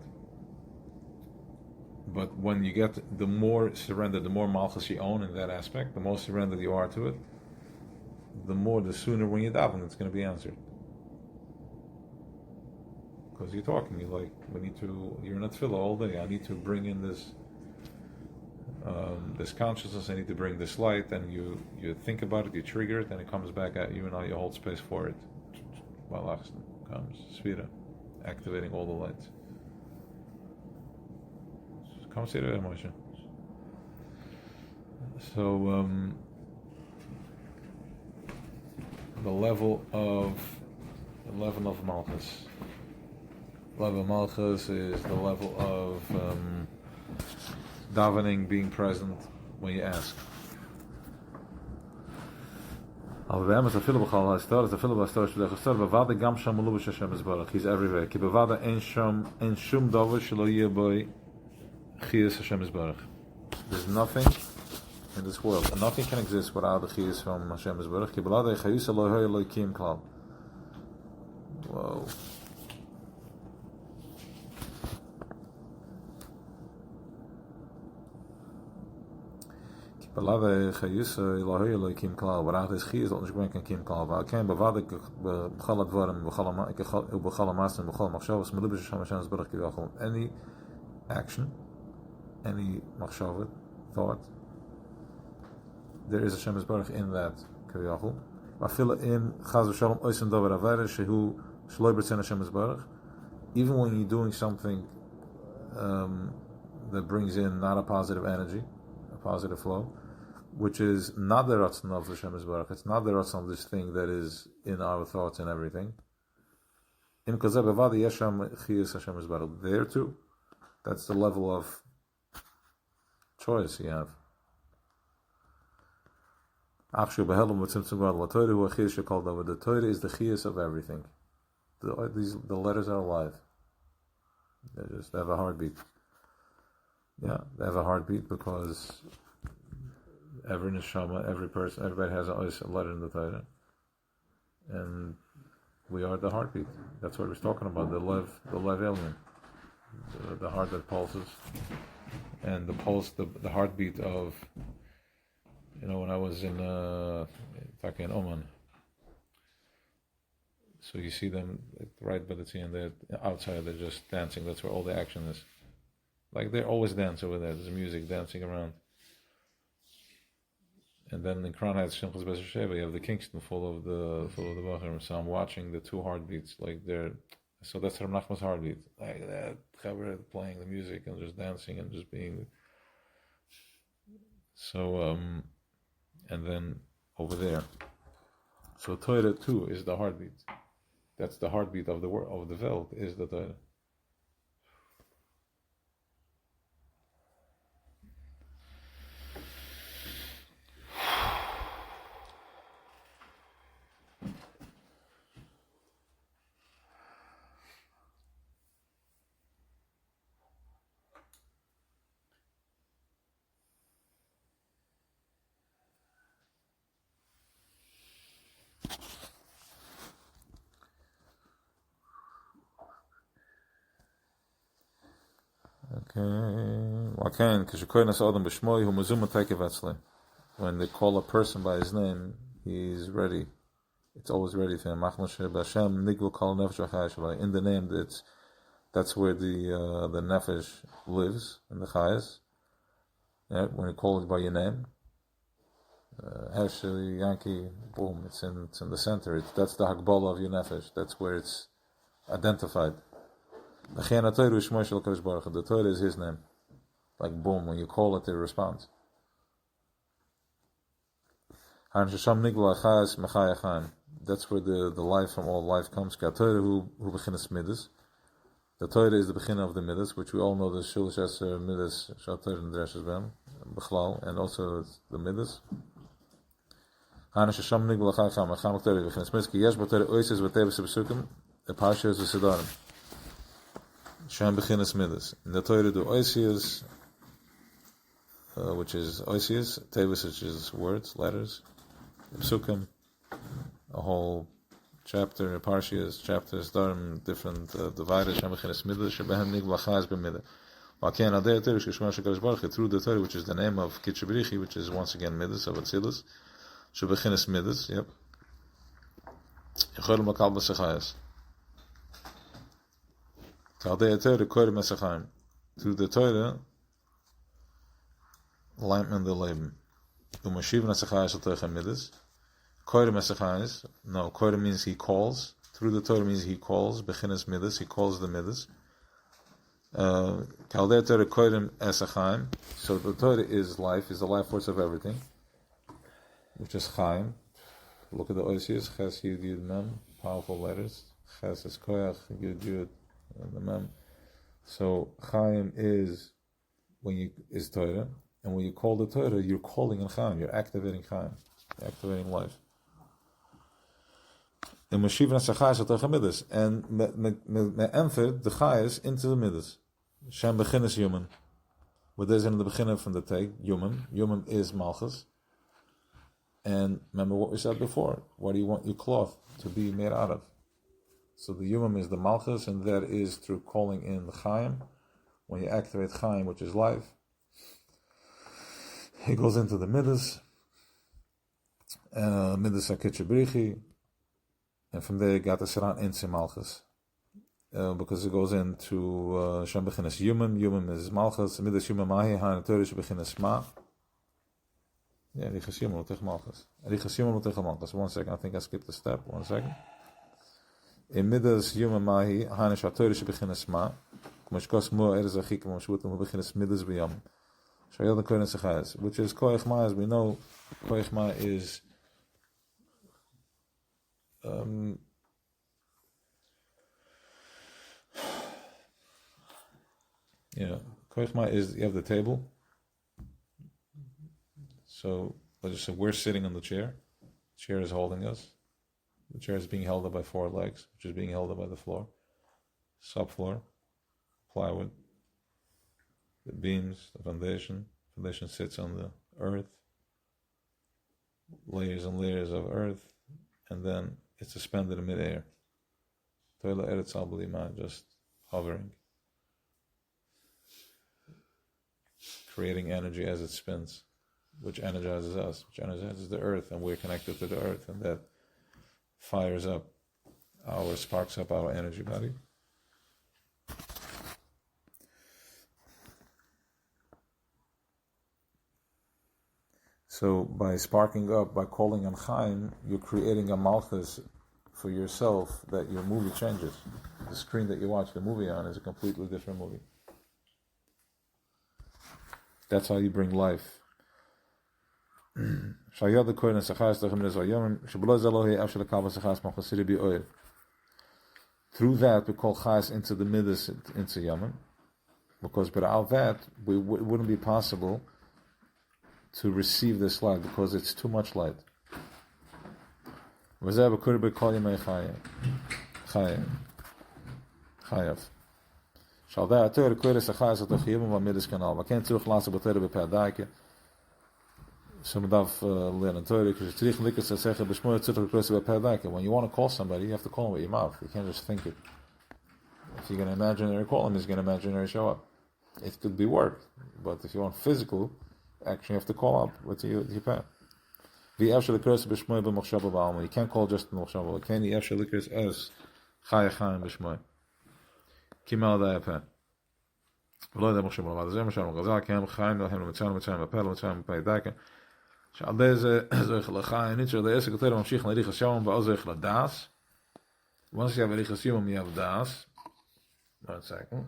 But when you get the more surrendered, the more Malchus you own in that aspect, the more surrendered you are to it, the sooner when you daven it's going to be answered. Because you're talking, you're in a tefillah all day. I need to bring in this consciousness, I need to bring this light, and you think about it, you trigger it, and it comes back at you, and now you hold space for it. Malchus comes, Sphira, activating all the lights. Come see the emotion. So the level of Malchus. The level of Malchus is the level of davening, being present when you ask. He's everywhere. There's nothing in this world, and nothing can exist without the chiyus from Hashem Yisbarach. Whoa. Without his chiyus, don't you bring kim klal. But okay, bavada b'chal advarim, b'chal amasim, b'chal machshavos, melubish Hashem Yisbarach kivachol. Any action, any machshavet, thought, there is Hashem Yisbarach in that kivachol. Afila in chaz v'shalom oisim davar avera shehu shloi b'tzen Hashem Yisbarach. Even when you're doing something that brings in not a positive energy, a positive flow, which is not the ratzon of Hashem Yisbarach. It's not the ratzon of this thing that is in our thoughts and everything. There too, that's the level of choice you have. The Torah is the chiyus of everything. The letters are alive. They have a heartbeat. Yeah, they have a heartbeat because every neshama, every person, everybody has a letter in the Torah, and we are the heartbeat. That's what we're talking about. The lev alien, the heart that pulses, and the heartbeat of. When I was in Oman, so you see them right by the sea, and they're outside. They're just dancing. That's where all the action is. Like they always dance over there. There's music dancing around. And then in Crown Heights, Shimchas Bezer Sheva, you have the Kingston full of the Bachar. So I'm watching the two heartbeats. So that's Rav Nachman's heartbeat. Like that, Chaver playing the music and just dancing and just being. So and then over there. So Torah too is the heartbeat. That's the heartbeat of the world, of the Welt, is the Torah. When they call a person by his name, he's ready. It's always ready for him. In the name, that's where the nefesh lives, in the chayes. Yeah, when you call it by your name, Hershel, Yankee, boom, it's in the center. That's the hakbala of your nefesh. That's where it's identified. The Torah is his name. Like boom, when you call it, it responds. That's where the life from all life comes. The Torah is the beginning of the midas, which we all know the Shul Sheser midas Shator and Dreshes Bem, Bechlal, and also the midas. The Parsha is the Siddharim. Shem beginnes midas. In the Torah do Oisias, which is Oisias, Tevis, which is words, letters, Psukim, a whole chapter, Parshias, chapters, Dharam, different divided, Shem beginnes midas, Shebehem nig lachaz b'midah. Through the Torah, which is the name of Kitchebrichi, which is once again midas of Atzilus, Shebeginnes midas, yep. Through the Torah, Leitman the Leben. Koire means he calls. Through the Torah means he calls. Beginnes midas, he calls the midas. So the Torah is life, is the life force of everything, which is Chaim. Look at the Oisius, Ches Yud Yud Mem, powerful letters. Ches is Koyach, Yud Yud, and the Mem. So Chaim is Torah, and when you call the Torah, you're calling in Chaim, you're activating Chaim, you're activating life. And Meshiv Nasachai Shatach Midas, and me enter the Chayes into the Midas. Shem Begin is human. What is in the beginning from the take? Human. Human is Malchus. And remember what we said before. What do you want your cloth to be made out of? So the human is the Malchus, and that is through calling in the Chaim. When you activate Chaim, which is life, he goes into the Midas. Midas HaKitchebrichi. And from there you got the Saran into Malchus. Because it goes into Shem Bechinas human is Malchus, Midas human Mahi, Han Torish Bechinas Ma. Yeah, Riches human Lutech Malchus. Riches human Lutech Malchus. 1 second, I think I skipped a step. 1 second. In Midas human Mahi, Han Torish Bechinas Ma. Kumashkos Mo Erzachik, Mashwutum Bechinas Midas Biyam. Shayel the Kohen Sechayas, which is Koech Ma, as we know, Koech Ma is Kochma is you have the table. So let's just say we're sitting on the chair. The chair is holding us. The chair is being held up by 4 legs, which is being held up by the floor. Subfloor, plywood, the beams, the foundation. Foundation sits on the earth. layers and layers of earth, and then it's suspended in midair. Toila Eretz Al B'lima, just hovering, creating energy as it spins, which energizes us, which energizes the earth, and we're connected to the earth, and that sparks up our energy body. So by sparking up, by calling on Chaim, you're creating a Malchus for yourself that your movie changes. The screen that you watch the movie on is a completely different movie. That's how you bring life. Through that, we call Chais into the Midas, into Yaman, because without that, it wouldn't be possible to receive this light, because it's too much light. When you want to call somebody, you have to call him with your mouth. You can't just think it. If you're going to imaginary call him, he's going to imaginary show up. It could be work, but if you want physical action, you have to call up with your pen. You can't call just the Mochshava. You can't Yefshel Likris as Chaya Chaim B'Shmoy. Kimal Dayapen. ולא יודע מחשב לבד, זה מה שאנו גזל, כי הם חיים להם למצאנו בפל, למצאנו בפי דקה, שעל די זה זויך לחיים, ניצר די עסק יותר ממשיך להליך הסיום, ואז זויך לדס. Once you have a הסיום, you have das. 1 second.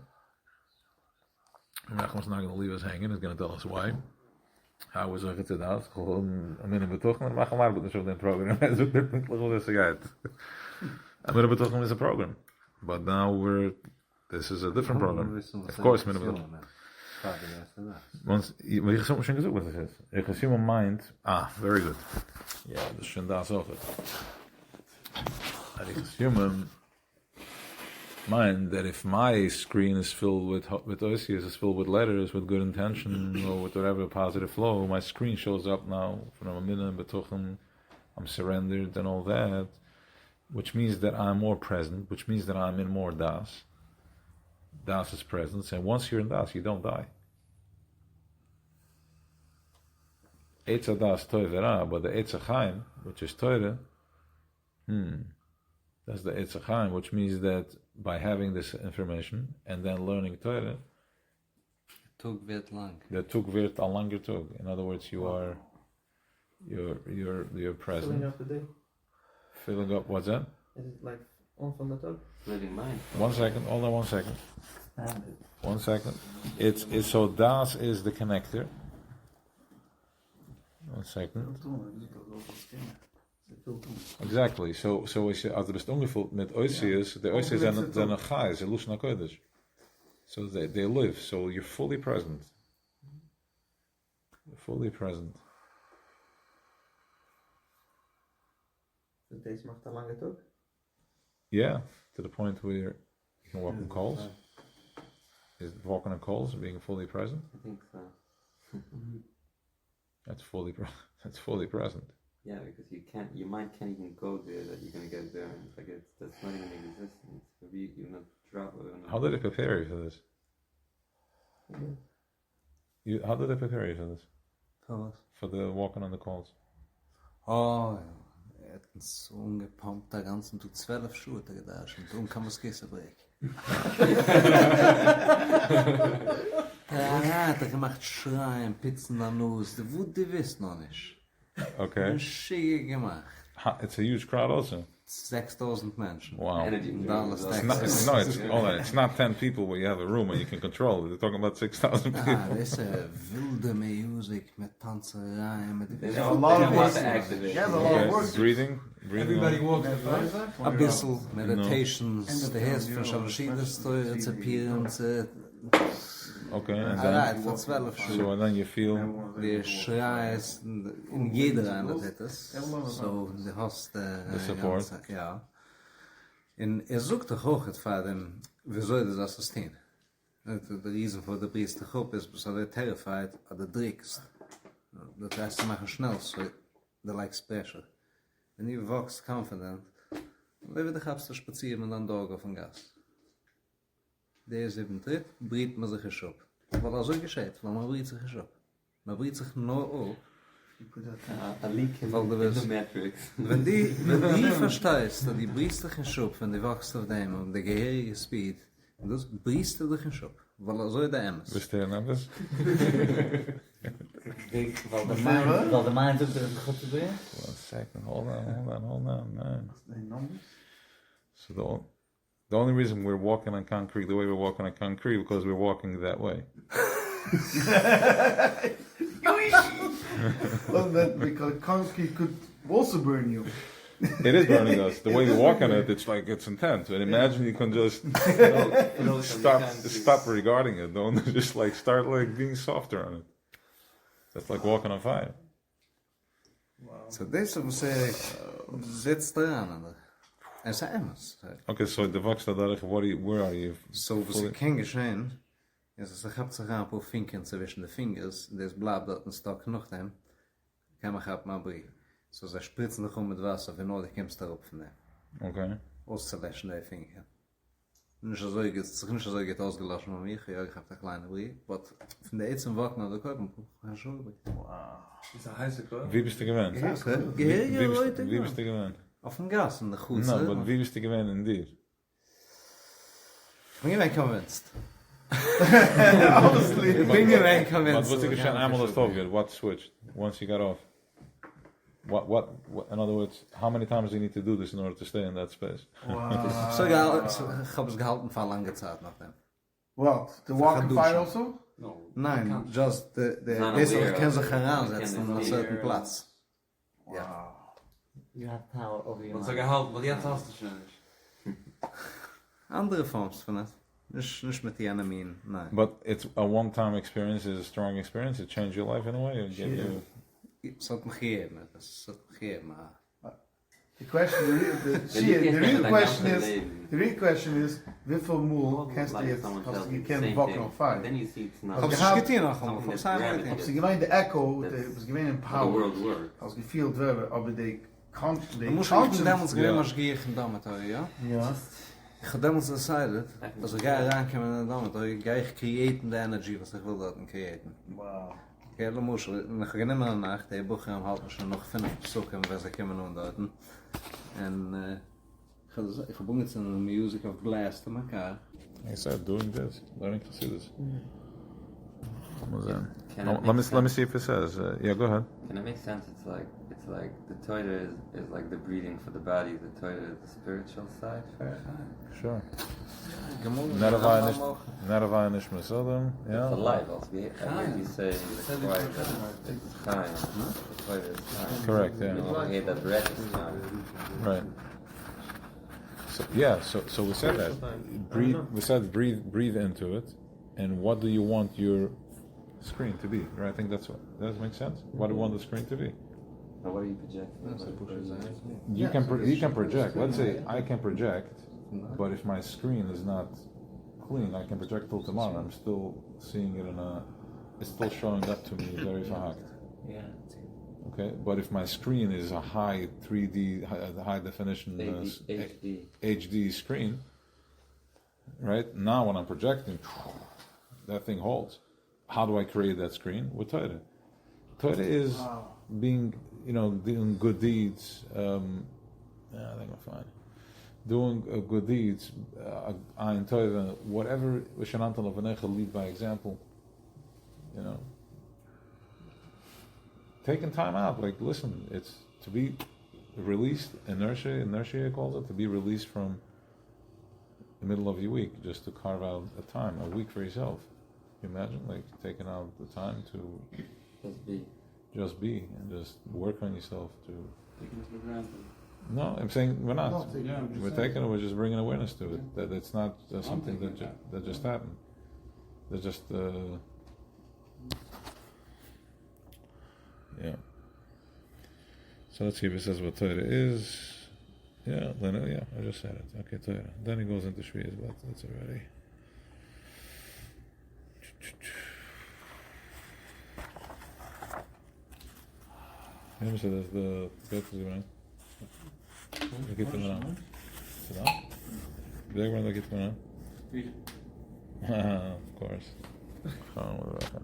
Malchus not going to leave us hanging, he's going to tell us why. How was it to das? Gewoon een minne betochen, maar gaan maar met een program. Hij zoekt er niet hoe dat gaat. Een minne betochen is a program. But now this is a different program. Of course, minne betochen. Want je gaat soms gezocht wat het is. Je gaat human mind. Very good. Ja, dus schon das ook het. Je gaat human mind that if my screen is filled with OCS, is filled with letters, with good intention, or with whatever positive flow, my screen shows up now from a minute betochen, I'm surrendered and all that, which means that I'm more present, which means that I'm in more das. Das is presence, and once you're in das, you don't die. Eitz das toivera, but the Eitz Chaim, which is Torah, that's the Eitz Chaim, which means that by having this information and then learning Torah, Tug wird lang. The Tug wird a langer Tug. In other words, you're present. Filling up the day. Filling up, what's that? Is it like on from the Tug? Living mind. 1 second, hold on 1 second. 1 second. It's so das is the connector. 1 second. Exactly. So als je bist ongevuld met oisius, the oisius zijn een chai, ze lushna kodesh. So they live. So you're fully present. Fully present. Dus deze mag dan langer ook? Yeah, to the point where you can walk on coals. Is walking on coals being fully present? I think so. That's fully present. Yeah, because your mind can't even go there that you're gonna get there. And it's like that's not even existence. You're not traveling. How did they prepare you for this? How did they prepare you for this? For the walking on the coals? Oh, er hat uns so ungepumpt, der ganzen Tag 12 Schuhe da und darum kann man es Kissen brechen. Er hat gemacht Schreien, Pizzen an Nuss, wo du weißt noch nicht. Okay. Ein Schicke gemacht. It's a huge crowd also. 6,000 Menschen. Wow. It's not 10 people where you have a room and you can control it. They're talking about 6,000 people. Das ist wilde Musik mit Tanzerei, mit There's a lot of activity. Breathing. Everybody walks a bisschen meditations, the hairs von Shalashidus, Rezipieren, Okay. Alright, for 12 Schuhe. So and then you feel Die Schrei ist in jeder einer Tätes. So, du hast the support. Ja. Und sucht doch auch vor dem, wie soll das assistieren? Der Riesen von der Priestergruppe ist, so der terrified, oder der drickst. Das heißt, sie machen schnell so, they're like special. Wenn ihr wächst confident, wie wird ich zu spazieren mit einem Dog auf dem Gas? Der 7. Tritt, briet man sich schon. Weil er so geschieht, weil man briet sich schon. Man briet sich nur auf. A leak in the matrix. Wenn die verstehst, dass die briest dich in Schub, wenn die wächst auf dem, auf der gehörige Speed, das briest du dich in Schub. Weil er so der Emmes. Wisst ihr anders? Wel de mind ook er goed te doen? 1 second, hold on, man. So the only reason we're walking on concrete the way we're walking on concrete because we're walking that way. Wasn't that because concrete could also burn you? It is burning us. The way you walk on it, it's intense. And imagine you can just stop regarding it. Don't just like start like being softer on it. That's like walking on fire. So this was sitzt dran. Es Emmes. Okay, so the vox where are you? So was ich kein geschehen, es habt sich ein paar Finken zwischen den Fingers, das bleibt dort ein Stock noch dem, kann man halt mal bringen. So sie spritzen dich mit Wasser, wenn du kommst darauf von dem. Okay. Auszulöschen die Finger. Nicht so geht ausgelassen von mir, ja, ich hab da kleine Brie, aber von der Ätzen Wochen an der Körper, kann schon übrig. Ist ein heißer Körper? Wie bist du gewähnt? Gehirige Leute, Wie bist du gewähnt? auf dem Gas, in der Chutze. No, but wie bist du gewähnt in dir? Ich bin gewähnt convinced. Honestly. Ich bin gewähnt But convinced. what's the question? I'm on the stove. What switched once you got off? What? In other words, how many times do you need to do this in order to stay in that space? So ich hab es gehalten für lange Zeit nach dem. What? The walk and fire also? No. Nein, just Not this aware kann of sich it. heransetzen Can an einem it certain be- Platz. Wow. You have power over your Want mind. ik gehaald, want jetzt hast du schon nicht. Andere Forms von das. Nicht mit die Enemin, nein. But it's a one-time experience. Is a strong experience. It changed your life in a way. It gave you. Es hat mich gegeben, es hat mich gegeben. The question, the real question is, wie viel Moel kannst du jetzt, hast du gekannt, walken on fire? Then you see it's not Hab ich gehabt- getan noch something einmal, that's von gravity. Als je gemeint de echo, was gemeint in how the power, world works. als gefühlt werden, aber de Du musst nicht damals gehen, was gehe ich in Dormitory, ja? Ja. Ich habe damals decided, als ich gehe reinkommen in Dormitory, gehe ich createn the energy, was ich will dort createn. Wow. Okay, du musst, ich gehe nicht mehr an Nacht, die Bucher halten schon noch 5 besuchen, wenn sie kommen und dort. En ich habe jetzt eine Music of Glass zu elkaar. He said, doing this, learning to see this. Can it Let make me see if it says. Yeah, go ahead. Can it make sense? It's like the Torah is like the breathing for the body. The Torah is the spiritual side for it. Sure. Gemorgen. Neravai nishma sodom. It's Yeah. alive. Also, I heard you say it's quiet. It's Chaim. The Torah is Chaim. Correct. You Yeah. know, here the breath is Chaim. Right. So yeah. So we said that. Breathe. We said breathe into it. And what do you want your screen to be? Right. I think that's what. Does that make sense? What do you want the screen to be? Now, what are you projecting? You can project. Let's say I can project, but if my screen is not clean, I can project till tomorrow. I'm still seeing it it's still showing up to me very verhakt. Yeah. Okay, but if my screen is a high 3D, high definition HD screen, right? Now when I'm projecting, that thing holds. How do I create that screen? With Torah. Torah is being, doing good deeds. I think I'm fine. Doing good deeds, in Torah, whatever, lead by example, taking time out, like, listen, it's to be released, inertia calls it, to be released from the middle of your week, just to carve out a week for yourself. You imagine, like, taking out the time to just be and just work on yourself to. Taking it for granted. No, I'm saying we're not. Yeah, I'm just We're saying. taking it. We're just bringing awareness to it. That it's not something that just happened. That just yeah. So let's see if it says what Torah is. Yeah, I just said it. Okay, Torah. Then it goes into Shvi'as, but that's already. Nehmen Sie das, the Geld für Sie rein. Da geht man an. Sit down. Sag mal, da geht man an. Of course. Gaan we weg.